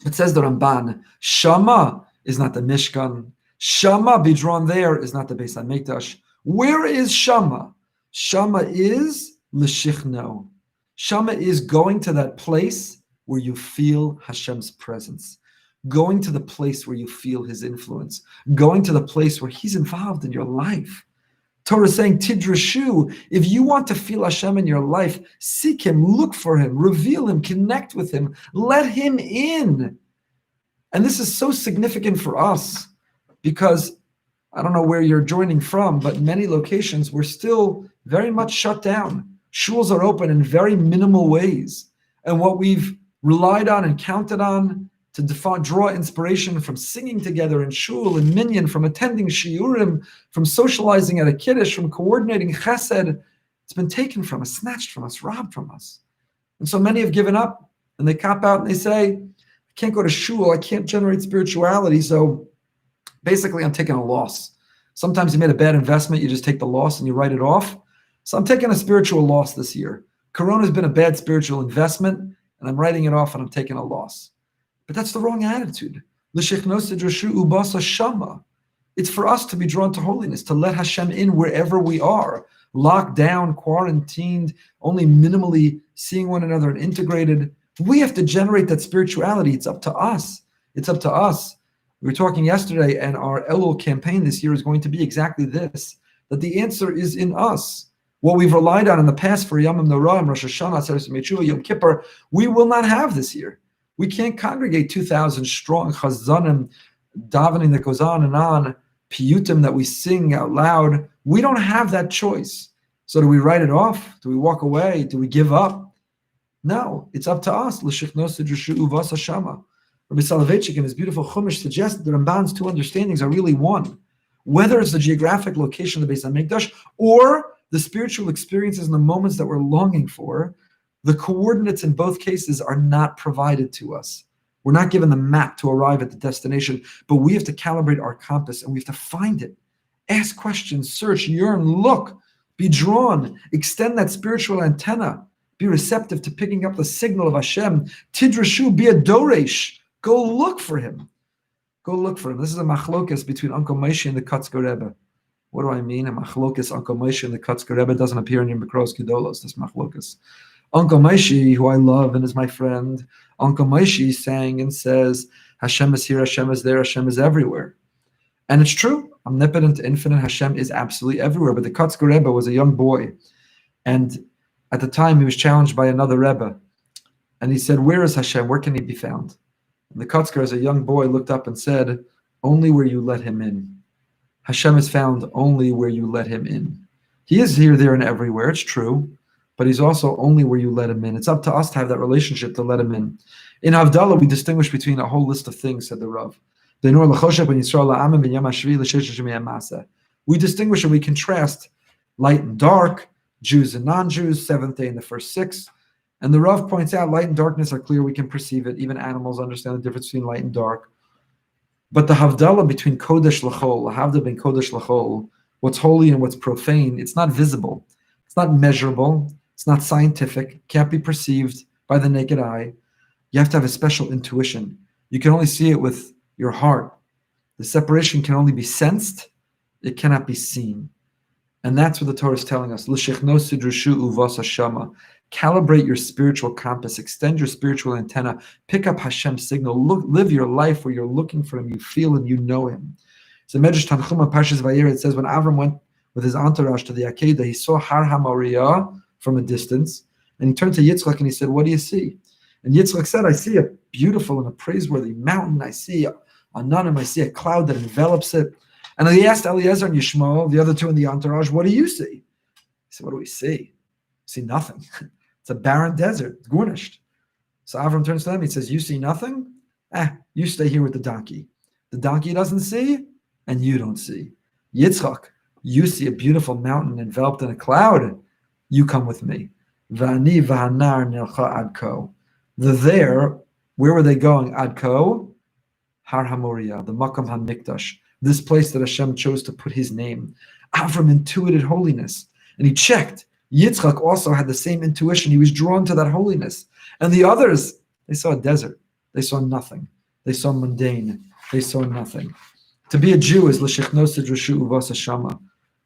It says the Ramban, Shama is not the Mishkan. Shama, be drawn there, is not the Beis HaMikdash. Where is Shama? Shama is l'shichno. Shama is going to that place where you feel Hashem's presence. Going to the place where you feel his influence. Going to the place where he's involved in your life. Torah is saying, Tidrashu, if you want to feel Hashem in your life, seek him, look for him, reveal him, connect with him, let him in. And this is so significant for us because I don't know where you're joining from, but many locations we're still very much shut down. Shuls are open in very minimal ways. And what we've relied on and counted on to draw inspiration from singing together in shul and minyan, from attending shiurim, from socializing at a kiddush, from coordinating chesed, it's been taken from us, snatched from us, robbed from us. And so many have given up and they cop out and they say, I can't go to shul, I can't generate spirituality, so basically I'm taking a loss. Sometimes you made a bad investment, you just take the loss and you write it off. So I'm taking a spiritual loss this year. Corona's been a bad spiritual investment and I'm writing it off and I'm taking a loss. But that's the wrong attitude. It's for us to be drawn to holiness, to let Hashem in wherever we are, locked down, quarantined, only minimally seeing one another and integrated. We have to generate that spirituality. It's up to us. It's up to us. We were talking yesterday, and our Elul campaign this year is going to be exactly this, that the answer is in us. What we've relied on in the past for Yom Noraim, Rosh Hashanah, Seres Mechuvah, Yom Kippur, we will not have this year. We can't congregate 2,000 strong chazanim, davening that goes on and on, piyutim that we sing out loud. We don't have that choice. So do we write it off? Do we walk away? Do we give up? No, it's up to us. Rabbi Soloveitchik in his beautiful Chumash suggests that the Ramban's two understandings are really one. Whether it's the geographic location of the Beis HaMikdash or the spiritual experiences and the moments that we're longing for, the coordinates in both cases are not provided to us. We're not given the map to arrive at the destination, but we have to calibrate our compass and we have to find it. Ask questions, search, yearn, look, be drawn, extend that spiritual antenna, be receptive to picking up the signal of Hashem. Tidrashu, be a doresh. Go look for him. Go look for him. This is a machlokas between Uncle Moshe and the Kotzker Rebbe. What do I mean? A machlokas, Uncle Moshe and the Kotzker Rebbe doesn't appear in your Mikros Gedolos, this machlokas. Uncle Moshe, who I love and is my friend, Uncle Moshe sang and says, Hashem is here, Hashem is there, Hashem is everywhere. And it's true. Omnipotent, infinite, Hashem is absolutely everywhere. But the Kotzker Rebbe was a young boy. And at the time, he was challenged by another Rebbe. And he said, where is Hashem? Where can he be found? And the Kotzker, as a young boy, looked up and said, only where you let him in. Hashem is found only where you let him in. He is here, there, and everywhere. It's true. But he's also only where you let him in. It's up to us to have that relationship to let him in. In Havdalah, we distinguish between a whole list of things, said the Rav. We distinguish and we contrast light and dark, Jews and non-Jews, seventh day and the first six. And the Rav points out light and darkness are clear. We can perceive it. Even animals understand the difference between light and dark. But the havdalah between kodesh l'chol, havdalah between kodesh l'chol, what's holy and what's profane, it's not visible. It's not measurable. It's not scientific. Can't be perceived by the naked eye. You have to have a special intuition. You can only see it with your heart. The separation can only be sensed. It cannot be seen. And that's what the Torah is telling us. Calibrate your spiritual compass. Extend your spiritual antenna. Pick up Hashem's signal. Live your life where you're looking for Him. You feel Him. You know Him. So Medrash Tanchuma Parshas Vayera, it says when Avram went with his entourage to the Akedah, he saw Har HaMoriah from a distance. And he turned to Yitzchak and he said, what do you see? And Yitzchak said, I see a beautiful and a praiseworthy mountain. I see a Nanim. I see a cloud that envelops it. And he asked Eliezer and Yishmael, the other two in the entourage, what do you see? He said, what do we see? See nothing. It's a barren desert. It's garnished. So Avram turns to them. He says, you see nothing? You stay here with the donkey. The donkey doesn't see, and you don't see. Yitzchak, you see a beautiful mountain enveloped in a cloud. You come with me. V'ani v'hanar nilcha adko. The there, where were they going? Adko, Har HaMoriah, the Makam HaMikdash, this place that Hashem chose to put His name. Avram intuited holiness, and he checked. Yitzchak also had the same intuition. He was drawn to that holiness. And the others, they saw a desert. They saw nothing. They saw mundane. They saw nothing. To be a Jew is l'shechnosid reshu uvas hashama.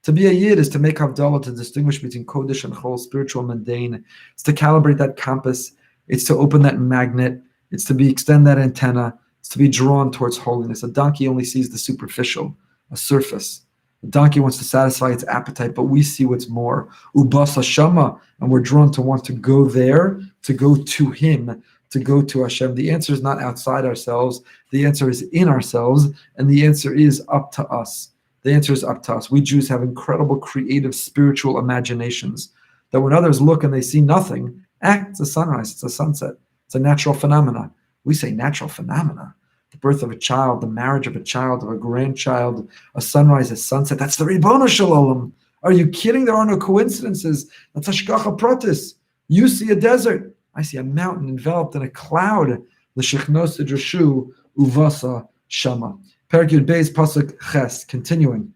To be a Yid is to make havdalah, to distinguish between kodesh and chol, spiritual, mundane. It's to calibrate that compass. It's to open that magnet. It's to extend that antenna. It's to be drawn towards holiness. A donkey only sees the superficial, a surface. The donkey wants to satisfy its appetite, but we see what's more. Ubas hashama, and we're drawn to want to go there, to go to Him, to go to Hashem. The answer is not outside ourselves. The answer is in ourselves, and the answer is up to us. The answer is up to us. We Jews have incredible creative spiritual imaginations that when others look and they see nothing, it's a sunrise, it's a sunset, it's a natural phenomena. We say natural phenomena. The birth of a child, the marriage of a child, of a grandchild, a sunrise, a sunset. That's the Ribono Shalom. Are you kidding? There are no coincidences. That's Hashgacha Pratis. You see a desert. I see a mountain enveloped in a cloud. L'shechnosid reshu uvasa shama. Perek Yud Beis Pasuk Ches. Continuing.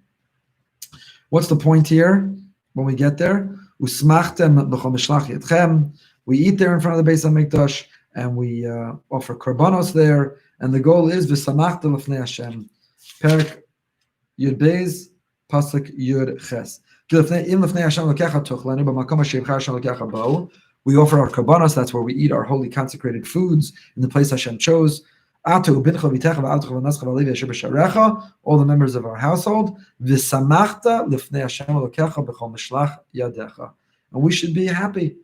What's the point here when we get there? Usmachtem b'chol mishlach yedchem. We eat there in front of the Beis HaMikdash and we offer korbanos there. And the goal is v'samachta l'fnei Hashem. Perek Yud Beis Pasuk Yud Ches. We offer our korbanos. That's where we eat our holy consecrated foods in the place Hashem chose. All the members of our household. And we should be happy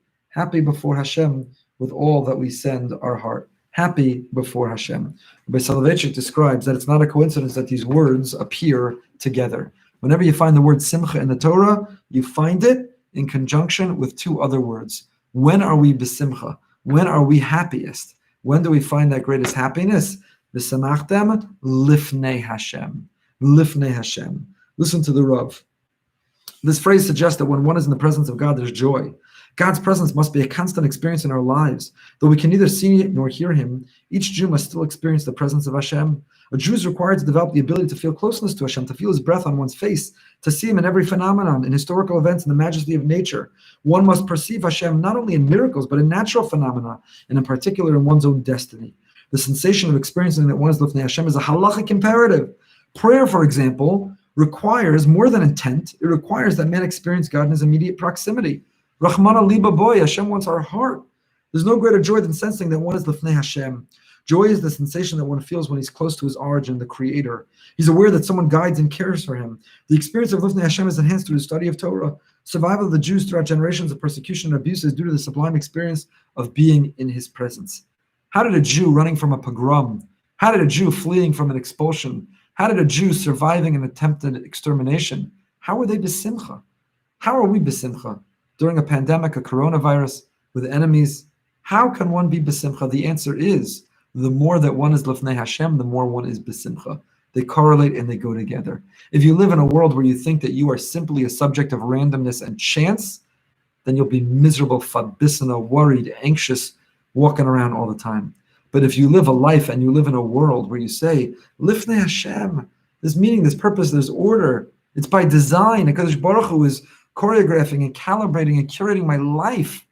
before Hashem with all that we send our heart. Happy before Hashem. Rabbi Soloveitchik describes that it's not a coincidence that these words appear together. Whenever you find the word simcha in the Torah, you find it in conjunction with two other words. When are we besimcha? When are we happiest? When do we find that greatest happiness? V'samachtem lifnei Hashem. Lifnei Hashem. Listen to the Rav. This phrase suggests that when one is in the presence of God, there's joy. God's presence must be a constant experience in our lives. Though we can neither see nor hear Him, each Jew must still experience the presence of Hashem. A Jew is required to develop the ability to feel closeness to Hashem, to feel His breath on one's face, to see Him in every phenomenon, in historical events, in the majesty of nature. One must perceive Hashem not only in miracles, but in natural phenomena, and in particular in one's own destiny. The sensation of experiencing that one is lifnei Hashem is a halachic imperative. Prayer, for example, requires more than intent. It requires that man experience God in His immediate proximity. Rahmana liba boy, Hashem wants our heart. There's no greater joy than sensing that one is lifnei Hashem. Joy is the sensation that one feels when he's close to his origin, the Creator. He's aware that someone guides and cares for him. The experience of lifnei Hashem is enhanced through the study of Torah. Survival of the Jews throughout generations of persecution and abuse is due to the sublime experience of being in His presence. How did a Jew running from a pogrom? How did a Jew fleeing from an expulsion? How did a Jew surviving an attempted extermination? How were they besimcha? How are we besimcha? During a pandemic, a coronavirus, with enemies, how can one be besimcha? The answer is, the more that one is lifnei Hashem, the more one is besimcha. They correlate and they go together. If you live in a world where you think that you are simply a subject of randomness and chance, then you'll be miserable, fabisana, worried, anxious, walking around all the time. But if you live a life and you live in a world where you say, Lifnei Hashem, there's meaning, there's purpose, there's order, it's by design, because Baruch Hu is choreographing and calibrating and curating my life,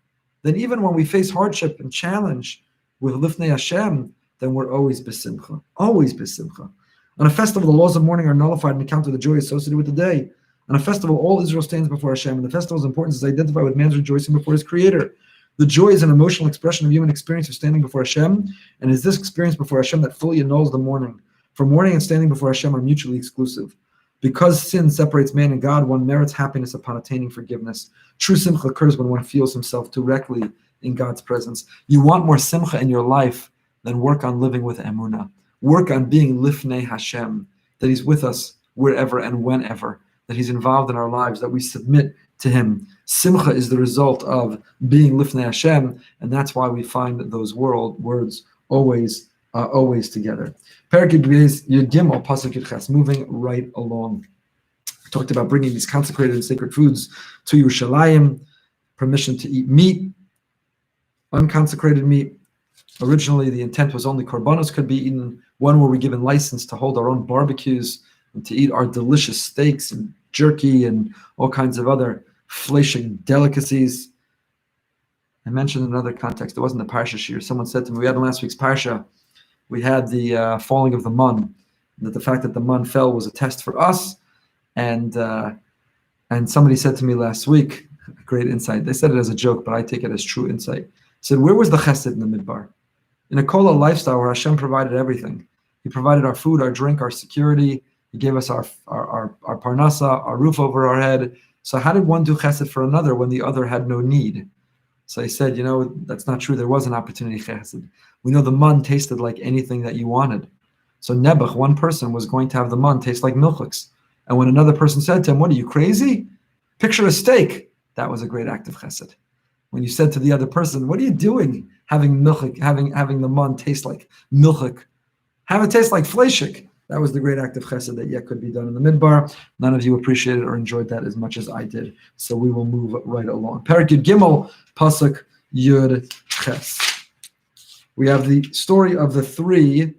then even when we face hardship and challenge with Lifnei Hashem, then we're always besimcha, always besimcha. On a festival, the laws of mourning are nullified on account of the joy associated with the day. On a festival, all Israel stands before Hashem, and the festival's importance is identified with man's rejoicing before his Creator. The joy is an emotional expression of human experience of standing before Hashem, and it is this experience before Hashem that fully annuls the mourning. For mourning and standing before Hashem are mutually exclusive. Because sin separates man and God, one merits happiness upon attaining forgiveness. True simcha occurs when one feels himself directly in God's presence. You want more simcha in your life, then work on living with emunah. Work on being lifnei Hashem, that He's with us wherever and whenever, that He's involved in our lives, that we submit to Him. Simcha is the result of being lifnei Hashem, and that's why we find those words always together. Perek Yud Gimel, Pasuk Yud Ches, moving right along. We talked about bringing these consecrated and sacred foods to Yerushalayim, permission to eat meat, unconsecrated meat. Originally, the intent was only korbanos could be eaten. When were we given license to hold our own barbecues and to eat our delicious steaks and jerky and all kinds of other fleshing delicacies? I mentioned in another context, it wasn't the Parsha shir. Someone said to me, we had in last week's Parsha, we had the falling of the mun, that the fact that the mun fell was a test for us. And somebody said to me last week, great insight. They said it as a joke, but I take it as true insight. Said, where was the chesed in the midbar? In a kola lifestyle where Hashem provided everything. He provided our food, our drink, our security. He gave us our parnasa, our roof over our head. So how did one do chesed for another when the other had no need? So he said, that's not true. There was an opportunity chesed. We know the mun tasted like anything that you wanted. So Nebuch, one person, was going to have the mun taste like milchiks. And when another person said to him, what are you, crazy? Picture a steak. That was a great act of chesed. When you said to the other person, what are you doing having milchik, having the mun taste like milchik? Have it taste like fleshik. That was the great act of chesed that yet could be done in the midbar. None of you appreciated or enjoyed that as much as I did. So we will move right along. Perek Yud Gimel, Pasuk Yud Ches. We have the story of the three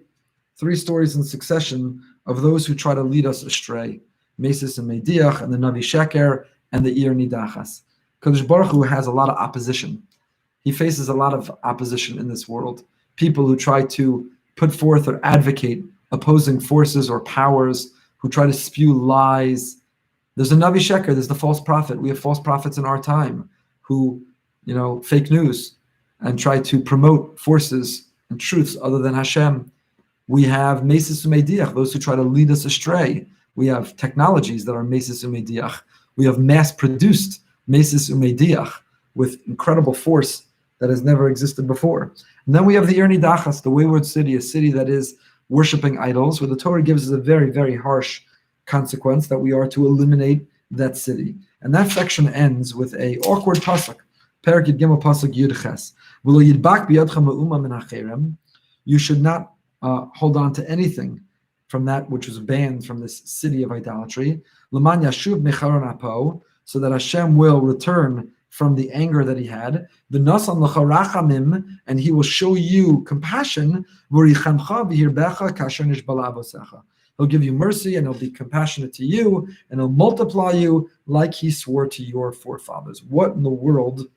stories in succession of those who try to lead us astray. Mesis and Mediach, and the Navi Sheker, and the Ir Nidachas. Kodesh Baruch Hu has a lot of opposition. He faces a lot of opposition in this world. People who try to put forth or advocate opposing forces or powers, who try to spew lies. There's a Navi Sheker, there's the false prophet. We have false prophets in our time who, fake news and try to promote forces and truths other than Hashem. We have Mesis Umediach, those who try to lead us astray. We have technologies that are Mesis Umediach. We have mass-produced Mesis Umediach with incredible force that has never existed before. And then we have the Ir Nidachas, the wayward city, a city that is worshipping idols, where the Torah gives us a very, very harsh consequence that we are to eliminate that city. And that section ends with a awkward pasuk, Perek Yud Gimel Pasuk Yud Ches. V'lo yidbak biyadcha me'uma min ha'cherem. You should not hold on to anything from that which was banned from this city of idolatry. L'man yashuv mecharon apo, so that Hashem will return from the anger that He had. V'nasan lecha rachamim, and He will show you compassion. V'richamcha v'hirbecha kasher nishbala avosecha. He'll give you mercy, and He'll be compassionate to you, and He'll multiply you like He swore to your forefathers. What in the world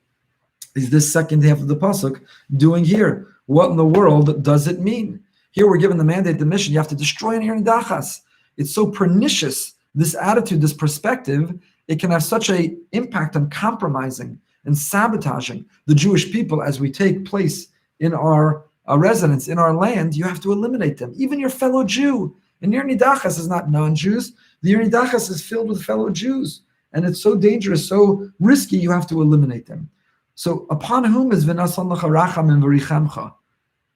is this second half of the pasuk doing here? What in the world does it mean? Here we're given the mandate, the mission. You have to destroy an Ir Nidachas. It's so pernicious, this attitude, this perspective. It can have such an impact on compromising and sabotaging the Jewish people as we take place in our residence, in our land. You have to eliminate them, even your fellow Jew. And Ir Nidachas is not non-Jews. The Ir Nidachas is filled with fellow Jews. And it's so dangerous, so risky, you have to eliminate them. So upon whom is V'nasan lecha rachamim v'richamcha?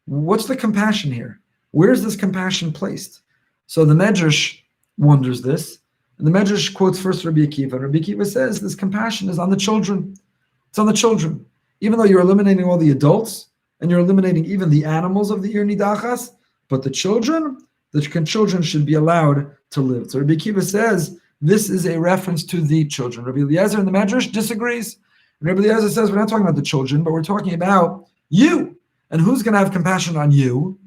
What's the compassion here? Where is this compassion placed? So the Medrash wonders this. And the Medrash quotes first Rabbi Akiva. Rabbi Akiva says this compassion is on the children. It's on the children. Even though you're eliminating all the adults, and you're eliminating even the animals of the Ir Nidachas, but the children should be allowed to live. So Rabbi Akiva says this is a reference to the children. Rabbi Eliezer in the Medrash disagrees, And Rabbi Eliezer says, we're not talking about the children, but we're talking about you. And who's going to have compassion on you?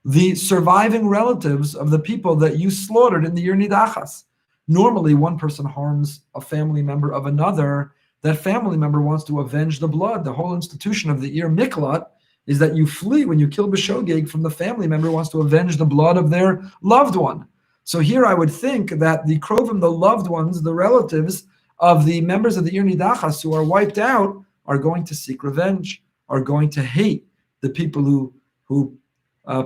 The surviving relatives of the people that you slaughtered in the year Nidachas. Normally, one person harms a family member of another. That family member wants to avenge the blood. The whole institution of the year Miklat is that you flee when you kill B'shogeg from the family member who wants to avenge the blood of their loved one. So here I would think that the Krovim, the loved ones, the relatives of the members of the Ir Nidachas who are wiped out are going to seek revenge, are going to hate the people who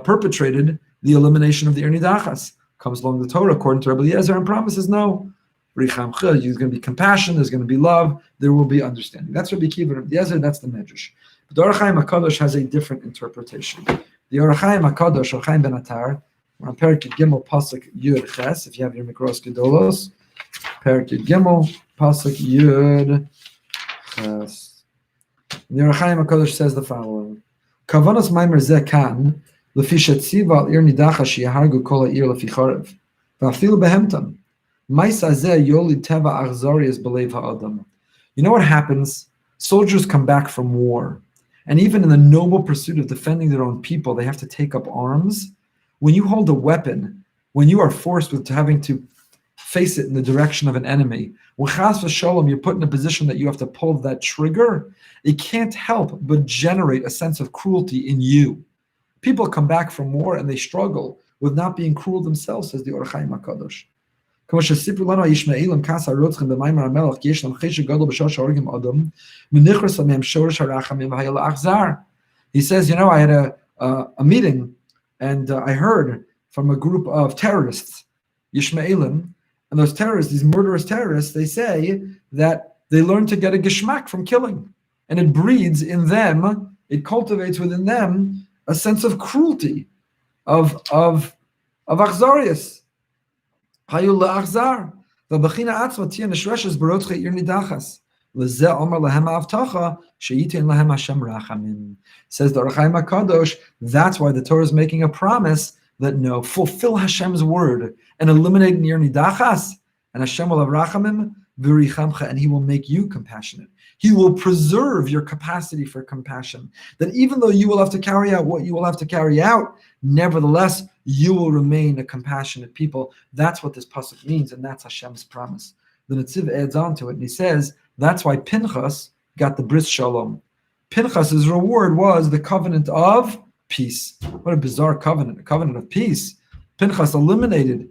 perpetrated the elimination of the Ir Nidachas. Comes along the Torah according to Rabbi Eliezer and promises no. There's going to be compassion, there's going to be love, there will be understanding. That's Rabbi Kiva, Rabbi Eliezer, that's the Medrash. But the Or HaChaim HaKadosh has a different interpretation. The Or HaChaim HaKadosh, Or HaChaim Ben Atar, we're on Perek Gimel Pasuk Yud Ches, if you have your Mikros Gedolos, Perek Gimel Pasuk Yud Ches. The Or HaChaim HaKadosh says the following: Kavanos Maimer Zeh Kan, Lefi Shetziva Al Ir Nidacha Sheyahargu Kol Ha'ir Lefi Charev, Va'afilu Behemtam. You know what happens? Soldiers come back from war, and even in the noble pursuit of defending their own people, they have to take up arms. When you hold a weapon, when you are forced with having to face it in the direction of an enemy, when chas v'sholom, you're put in a position that you have to pull that trigger, it can't help but generate a sense of cruelty in you. People come back from war and they struggle with not being cruel themselves, says the Or HaChaim HaKadosh. He says, you know, I had a meeting and I heard from a group of terrorists, Yishmaelim, and those terrorists, these murderous terrorists, they say that they learn to get a geschmack from killing, and it breeds in them, it cultivates within them a sense of cruelty, of achzarius. Says the Or HaChaim HaKadosh, that's why the Torah is making a promise that no, fulfill Hashem's word and eliminate Nir Nidachas, and Hashem will have rachamim v'richamcha, and He will make you compassionate. He will preserve your capacity for compassion. That even though you will have to carry out what you will have to carry out, nevertheless, you will remain a compassionate people. That's what this pasuk means, and that's Hashem's promise. The Netziv adds on to it, and he says, that's why Pinchas got the bris shalom. Pinchas's reward was the covenant of peace. What a bizarre covenant, a covenant of peace. Pinchas eliminated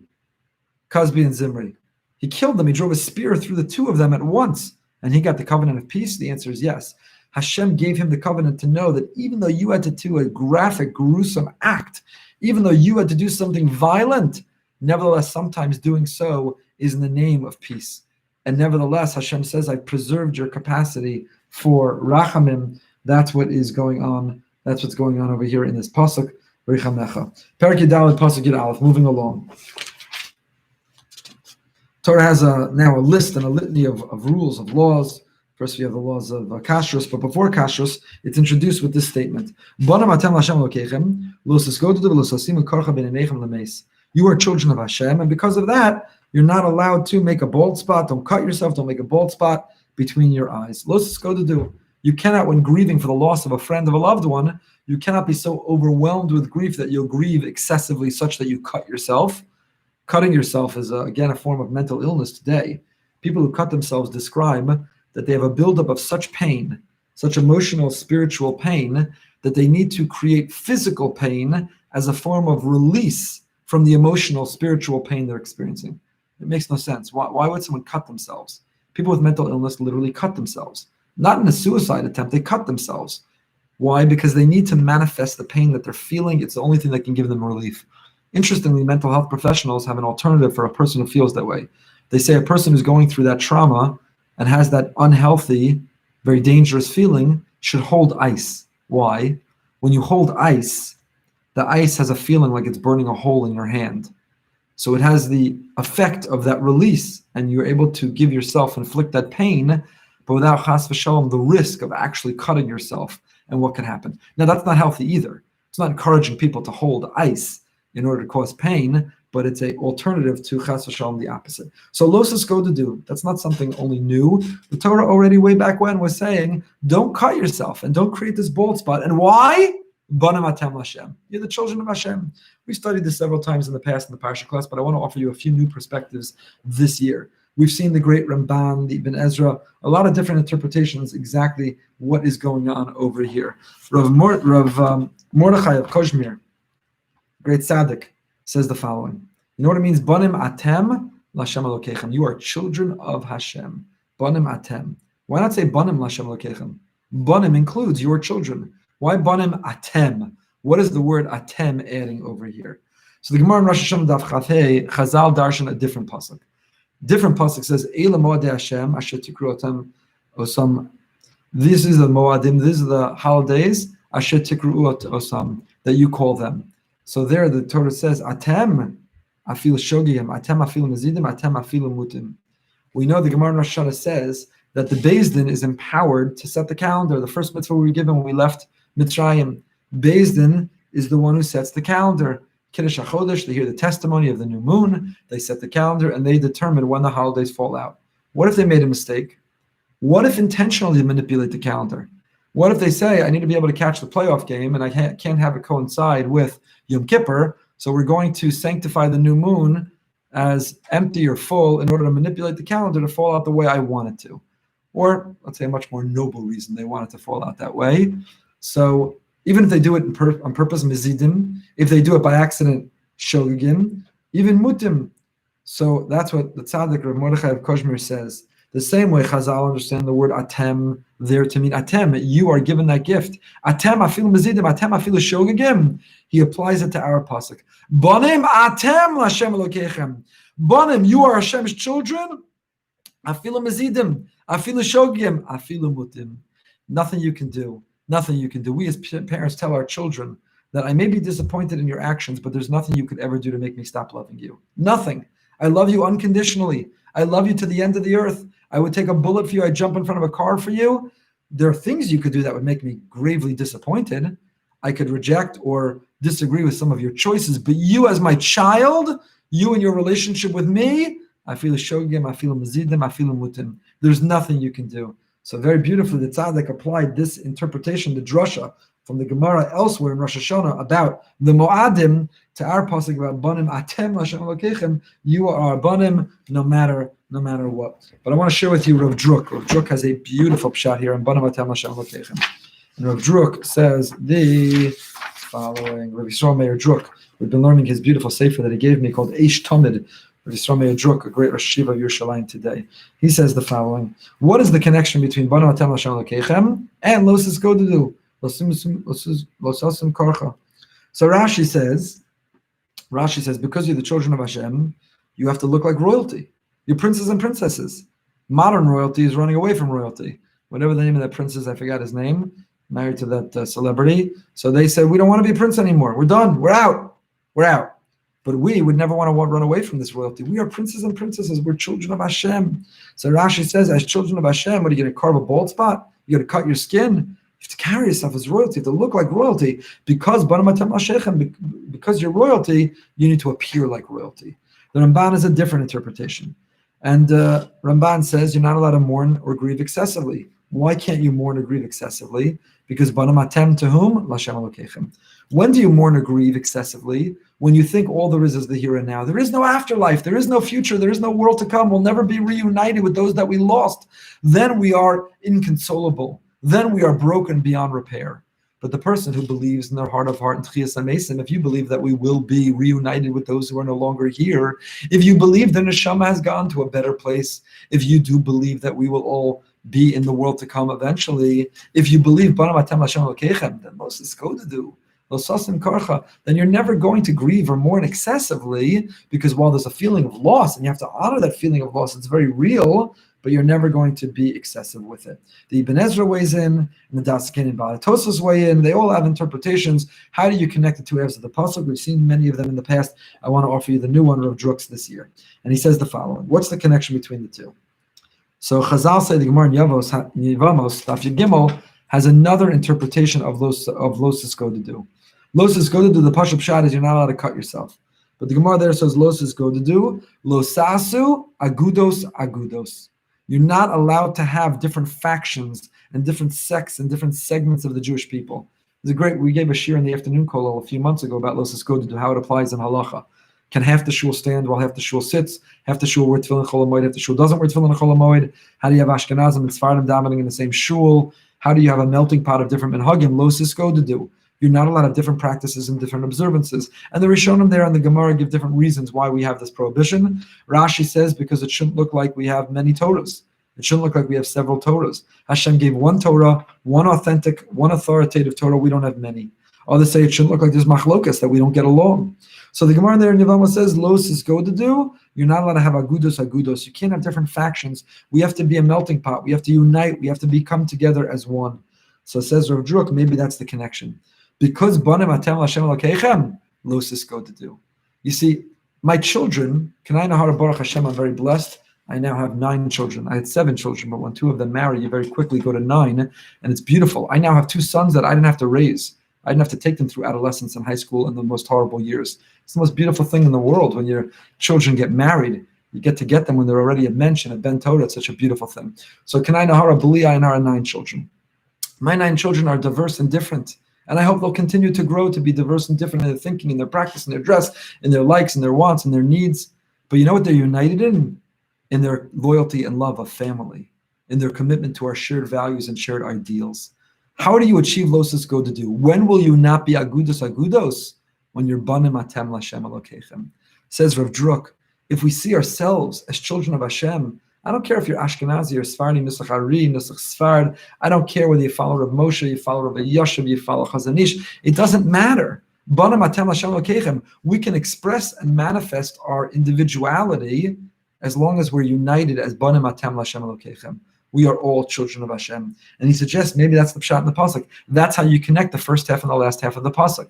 Kozbi and Zimri. He killed them. He drove a spear through the two of them at once, and he got the covenant of peace. The answer is yes. Hashem gave him the covenant to know that even though you had to do a graphic, gruesome act, even though you had to do something violent, nevertheless, sometimes doing so is in the name of peace. And nevertheless, Hashem says, I preserved your capacity for rachamim. That's what is going on. That's what's going on over here in this pasuk. Richamecha. Perek Yudaled, pasuk Yud Aleph. Moving along. Torah has now a list and a litany of rules, of laws. First, we have the laws of kashrus, but before kashrus, it's introduced with this statement: You are children of Hashem, and because of that, you're not allowed to make a bald spot. Don't cut yourself. Don't make a bald spot between your eyes. You cannot, when grieving for the loss of a friend, of a loved one, you cannot be so overwhelmed with grief that you'll grieve excessively such that you cut yourself. Cutting yourself is, again, a form of mental illness today. People who cut themselves describe that they have a buildup of such pain, such emotional, spiritual pain, that they need to create physical pain as a form of release from the emotional, spiritual pain they're experiencing. It makes no sense. Why would someone cut themselves? People with mental illness literally cut themselves. Not in a suicide attempt, they cut themselves. Why? Because they need to manifest the pain that they're feeling. It's the only thing that can give them relief. Interestingly, mental health professionals have an alternative for a person who feels that way. They say a person who's going through that trauma and has that unhealthy, very dangerous feeling should hold ice. Why? When you hold ice, the ice has a feeling like it's burning a hole in your hand. So it has the effect of that release, and you're able to give yourself, inflict that pain, but without chas v'shalom, the risk of actually cutting yourself and what can happen. Now, that's not healthy either. It's not encouraging people to hold ice. in order to cause pain, but it's an alternative to chas v'shalom, the opposite. So losas go to do. That's not something only new. The Torah already way back when was saying, don't cut yourself and don't create this bald spot. And why? Banim atem Hashem. You're the children of Hashem. We studied this several times in the past in the Parsha class, but I want to offer you a few new perspectives this year. We've seen the great Ramban, the Ibn Ezra, a lot of different interpretations, exactly what is going on over here. Mordechai of Kozhmir, great tzaddik, says the following. You know what it means? Banim atem l'Hashem Elokechem. You are children of Hashem. Banim atem. Why not say banim l'Hashem Elokechem? Banim includes your children. Why banim atem? What is the word atem adding over here? So the Gemara in Rosh Hashanah Daf Chavhei, Chazal darshan a different pasuk. Different pasuk says, Eila moadei Hashem asher tikru otam osam. These is the moadim. These are the holidays asher tikru osam that you call them. So there, the Torah says, atem afil shogiyim, atem afil mezidim, atem afil mutim. We know the Gemara in Rosh Hashanah says that the Beis Din is empowered to set the calendar. The first mitzvah we were given when we left Mitzrayim. Beis Din is the one who sets the calendar. Kiddush HaChodesh, they hear the testimony of the new moon, they set the calendar, and they determine when the holidays fall out. What if they made a mistake? What if intentionally manipulate the calendar? What if they say, I need to be able to catch the playoff game, and I can't have it coincide with Yom Kippur, so we're going to sanctify the new moon as empty or full in order to manipulate the calendar to fall out the way I want it to. Or, let's say a much more noble reason they want it to fall out that way. So, even if they do it on purpose, mizidim, if they do it by accident, shogigim, even mutim. So that's what the tzaddik Rav Mordechai of Kozhmir says. The same way Chazal understand the word atem there to mean atem, you are given that gift. Atem afilu mizidim, atem afilu shogigim. He applies it to our pasuk. Banim atem l'Hashem Elokechem. Banim, you are Hashem's children. Afilu mizidim, afilu shogigim, afilu mutim. Nothing you can do. Nothing you can do. We as parents tell our children that I may be disappointed in your actions, but there's nothing you could ever do to make me stop loving you. Nothing. I love you unconditionally. I love you to the end of the earth. I would take a bullet for you. I'd jump in front of a car for you. There are things you could do that would make me gravely disappointed. I could reject or disagree with some of your choices, but you as my child, you and your relationship with me, I feel a shogim, I feel a mazidim, I feel a mutim. There's nothing you can do. So very beautifully, the tzaddik applied this interpretation, the drasha from the Gemara elsewhere in Rosh Hashanah about the Moadim to our pasuk about banim atem l'Hashem Elokechem. You are banim no matter what. But I want to share with you Rav Druck. Rav Druck has a beautiful pshat here in banim atem l'Hashem Elokechem. And Rav Druck says the following. Rabbi Yisrael Meir Druck. We've been learning his beautiful sefer that he gave me called Eish Tamid. Rabbi Yisrael Meir Druck, a great Rosh Yeshiva of Yerushalayim today. He says the following. What is the connection between banim atem l'Hashem Elokechem and losas godedu? Losasim karcha. So Rashi says, because you're the children of Hashem, you have to look like royalty. You're princes and princesses. Modern royalty is running away from royalty. Whatever the name of that prince is, I forgot his name, married to that celebrity. So they said, we don't want to be a prince anymore. We're done. We're out. But we would never want to run away from this royalty. We are princes and princesses. We're children of Hashem. So Rashi says, as children of Hashem, what are you going to carve a bald spot? You got to cut your skin. You have to carry yourself as royalty, you have to look like royalty, because you're royalty, you need to appear like royalty. The Ramban is a different interpretation. And Ramban says you're not allowed to mourn or grieve excessively. Why can't you mourn or grieve excessively? Because banim atem to whom? L'Hashem Elokechem. When do you mourn or grieve excessively? When you think all there is the here and now. There is no afterlife. There is no future. There is no world to come. We'll never be reunited with those that we lost. Then we are inconsolable. Then we are broken beyond repair. But the person who believes in their heart of heart, and if you believe that we will be reunited with those who are no longer here, if you believe the neshama has gone to a better place, if you do believe that we will all be in the world to come eventually, if you believe banim atem l'Hashem Elokechem, then Moses go to do. Then you're never going to grieve or mourn excessively, because while there's a feeling of loss, and you have to honor that feeling of loss, it's very real, but you're never going to be excessive with it. The Ibn Ezra weighs in, and the Daskin and Balatosos weigh in. They all have interpretations. How do you connect the two halves of the pasuk? We've seen many of them in the past. I want to offer you the new one, Rav Druck's this year. And he says the following. What's the connection between the two? So Chazal say the Gemara in Yavamos, Daf Gimel, has another interpretation of losas godedu. Los is go to do, the Pashup Pshat is you're not allowed to cut yourself. But the Gemara there says, Los is go to do, Losasu agudos. You're not allowed to have different factions and different sects and different segments of the Jewish people. We gave a shir in the afternoon call a few months ago about Los is go to do, how it applies in halacha. Can half the shul stand while half the shul sits? Half the shul wear tefillin chol hamoed, half the shul doesn't wear tefillin chol hamoed? How do you have Ashkenazim and Sephardim davening in the same shul? How do you have a melting pot of different minhagim? Lo sisko to do. You're not allowed to have different practices and different observances. And the Rishonim there and the Gemara give different reasons why we have this prohibition. Rashi says because it shouldn't look like we have many Torahs. It shouldn't look like we have several Torahs. Hashem gave one Torah, one authentic, one authoritative Torah. We don't have many. Others say it shouldn't look like there's machlokas, that we don't get along. So the Gemara there in Yevamah says, Los is go to do. You're not allowed to have agudos. You can't have different factions. We have to be a melting pot. We have to unite. We have to become together as one. So it says Rav Druck, maybe that's the connection. Because banim atem Hashem Elokeichem, Los is go to do. You see, my children, can I know how to Baruch Hashem? I'm very blessed. I now have 9 children. I had 7 children, but when 2 of them marry, you very quickly go to 9, and it's beautiful. I now have 2 sons that I didn't have to raise. I didn't have to take them through adolescence and high school and the most horrible years. It's the most beautiful thing in the world when your children get married. You get to get them when they're already a mensch and a ben Torah. It's such a beautiful thing. So can I Nahara B'li and our 9 children? My 9 children are diverse and different. And I hope they'll continue to grow to be diverse and different in their thinking, in their practice, in their dress, in their likes, in their wants, in their needs. But you know what they're united in? In their loyalty and love of family, in their commitment to our shared values and shared ideals. How do you achieve Los go to do? When will you not be agudos? When you're banim atem l'Hashem Elokeichem. Says Rav Druck, if we see ourselves as children of Hashem, I don't care if you're Ashkenazi or Sephardi, Nusach Ari, Nusach Sfard. I don't care whether you follow Rav Moshe, you follow Rav Yosef, you follow Chazanish. It doesn't matter. Banim atem l'Hashem Elokeichem. We can express and manifest our individuality as long as we're united as banim atem l'Hashem Elokeichem. We are all children of Hashem. And he suggests maybe that's the pshat in the pasuk. That's how you connect the first half and the last half of the pasuk.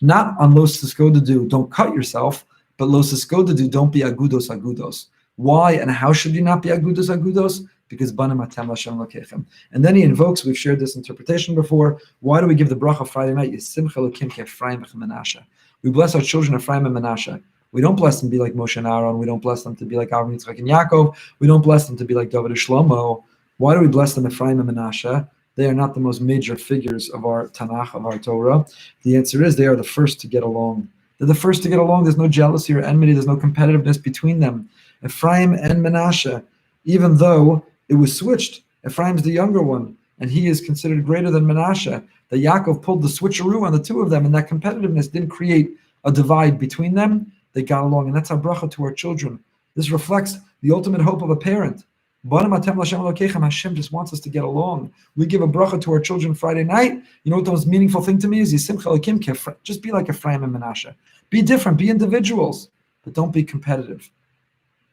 Not on Los go to do, don't cut yourself, but Los go to do, don't be agudos. Why and how should you not be agudos? Because banim atem l'Hashem Elokeichem. And then he invokes, we've shared this interpretation before, why do we give the bracha Friday night? Yisimcha Elokim ke'Efrem v'Menashe. We bless our children Ephraim and Menashe. We don't bless them to be like Moshe and Aaron. We don't bless them to be like Avram, Yitzchak, and Yaakov. We don't bless them to be like David and Shlomo. Why do we bless them Ephraim and Menashe? They are not the most major figures of our Tanakh, of our Torah. The answer is they are the first to get along. They're the first to get along. There's no jealousy or enmity. There's no competitiveness between them. Ephraim and Menashe, even though it was switched, Ephraim's the younger one, and he is considered greater than Menashe. That Yaakov pulled the switcheroo on the 2 of them, and that competitiveness didn't create a divide between them. They got along, and that's our bracha to our children. This reflects the ultimate hope of a parent. Banim atem l'Hashem Elokeichem. Hashem just wants us to get along. We give a bracha to our children Friday night. You know what the most meaningful thing to me is? Yisimcha Elokim ke'Efrem. Just be like Ephraim and Menashe. Be different. Be individuals, but don't be competitive.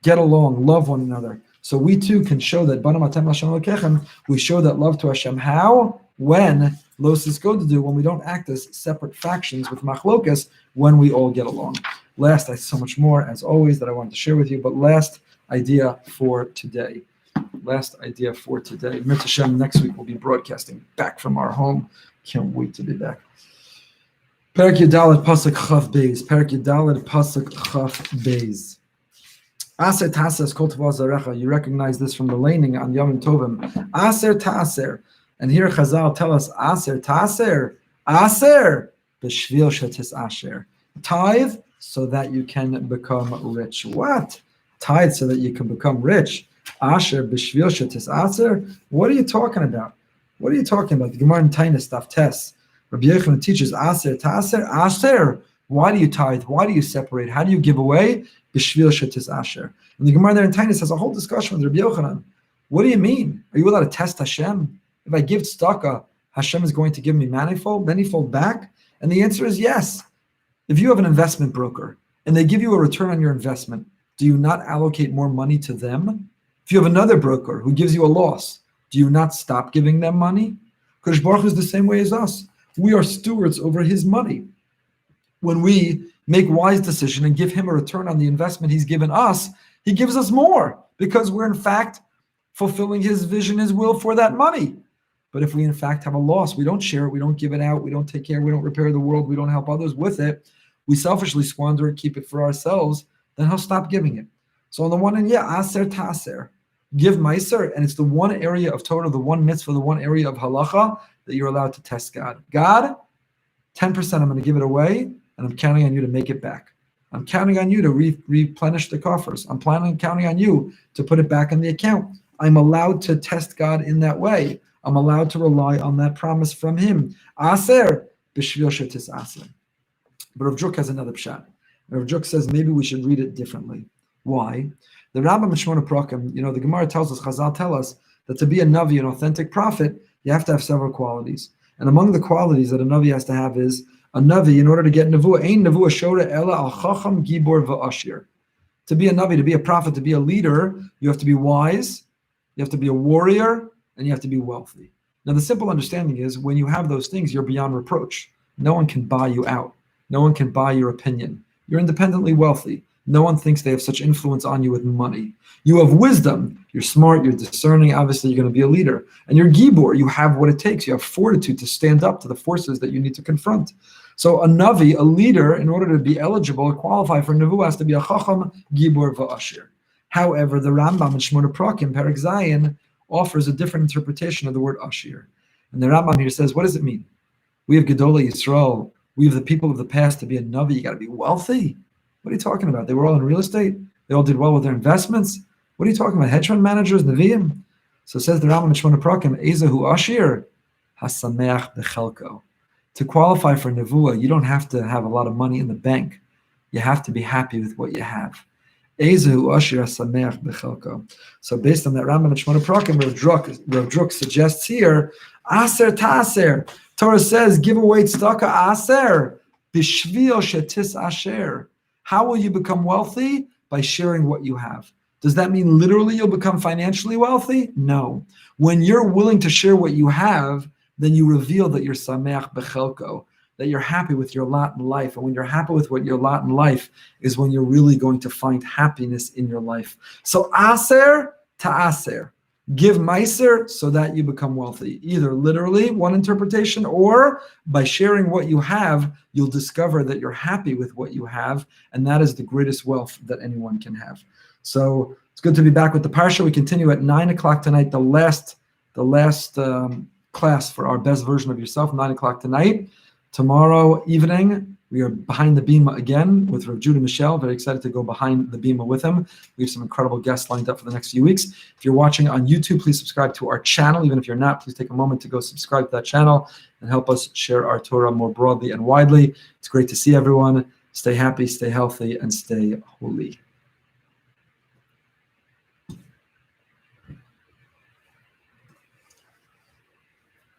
Get along. Love one another. So we too can show that banim atem l'Hashem Elokeichem. We show that love to Hashem. How? When Los is go to do. When we don't act as separate factions with machlokas. When we all get along. Last, I have so much more as always that I wanted to share with you. But last idea for today. Mitzvah Hashem, next week we'll be broadcasting back from our home. Can't wait to be back. Perek Yudaled Pasuk Chaf Beis. Aser Taser Kol Tova Zarecha. You recognize this from the laning on Yom Tovim. Aser Taser. And here Chazal tell us Aser Taser. Aser B'Shvil Shetis Asher. Tithe so that you can become rich. What? Tithe so that you can become rich. Asher b'shvil shetis aser. What are you talking about? The Gemara in Tainis Daf Tes. Rabbi Yochanan teaches aser taser. Aser. Why do you tithe? Why do you separate? How do you give away? B'shvil shetis asher. And the Gemara there in Tainis has a whole discussion with Rabbi Yochanan. What do you mean? Are you allowed to test Hashem? If I give tzedakah, Hashem is going to give me manifold back? And the answer is yes. If you have an investment broker and they give you a return on your investment, do you not allocate more money to them? If you have another broker who gives you a loss, do you not stop giving them money? Kodesh Baruch Hu is the same way as us. We are stewards over his money. When we make wise decision and give him a return on the investment he's given us, he gives us more because we're in fact fulfilling his vision, his will for that money. But if we in fact have a loss, we don't share it, we don't give it out, we don't take care, we don't repair the world, we don't help others with it, we selfishly squander it, keep it for ourselves, then he'll stop giving it. So on the one hand, aser taser, give meiser, and it's the one area of Torah, the one mitzvah, the one area of halacha that you're allowed to test God. God, 10% I'm going to give it away, and I'm counting on you to make it back. I'm counting on you to replenish the coffers. I'm counting on you to put it back in the account. I'm allowed to test God in that way. I'm allowed to rely on that promise from him. Aser, b'shvil shetis aser. But Rav Druck has another pshat. Rav Druck says maybe we should read it differently. Why? The Ramban Mishmona Prakim, the Gemara tells us, Chazal tell us, that to be a Navi, an authentic prophet, you have to have several qualities. And among the qualities that a Navi has to have is, a Navi, in order to get Nevuah, ein Nevuah shoda ela al chacham gibor va'ashir. To be a Navi, to be a prophet, to be a leader, you have to be wise, you have to be a warrior, and you have to be wealthy. Now, the simple understanding is, when you have those things, you're beyond reproach. No one can buy you out. No one can buy your opinion. You're independently wealthy. No one thinks they have such influence on you with money. You have wisdom. You're smart. You're discerning. Obviously, you're going to be a leader. And you're gibor. You have what it takes. You have fortitude to stand up to the forces that you need to confront. So a Navi, a leader, in order to be eligible or qualify for Nevuah, has to be a Chacham, Gibor, Va'ashir. However, the Rambam in Shmona Prakim, Perek Zayin, offers a different interpretation of the word Ashir. And the Rambam here says, what does it mean? We have Gedolei Yisrael. We have the people of the past. To be a Navi, you got to be wealthy. What are you talking about? They were all in real estate. They all did well with their investments. What are you talking about? Hedge fund managers, Nevi'im? So it says the Rambam in Shmona Prakim, Ezahu Ashir, Hasameach Bechelko. To qualify for Nevuah, you don't have to have a lot of money in the bank. You have to be happy with what you have. Ezahu Ashir Hasameach Bechelko. So based on that Rambam in Shmona Prakim, Rav Druck suggests here, Aser Taser. Torah says, give away tzedakah Aser, Bishvil Shetis Asher. How will you become wealthy? By sharing what you have. Does that mean literally you'll become financially wealthy? No. When you're willing to share what you have, then you reveal that you're sameach bechelko, that you're happy with your lot in life. And when you're happy with what your lot in life is when you're really going to find happiness in your life. So aser ta'aser. Give meiser so that you become wealthy. Either literally, one interpretation, or by sharing what you have, you'll discover that you're happy with what you have, and that is the greatest wealth that anyone can have. So it's good to be back with the Parsha. We continue at 9 o'clock tonight, the last class for our best version of yourself, 9 o'clock tonight. Tomorrow evening, we are behind the bima again with Rav Judah Michel. Very excited to go behind the bima with him. We have some incredible guests lined up for the next few weeks. If you're watching on YouTube, please subscribe to our channel. Even if you're not, please take a moment to go subscribe to that channel and help us share our Torah more broadly and widely. It's great to see everyone. Stay happy, stay healthy, and stay holy.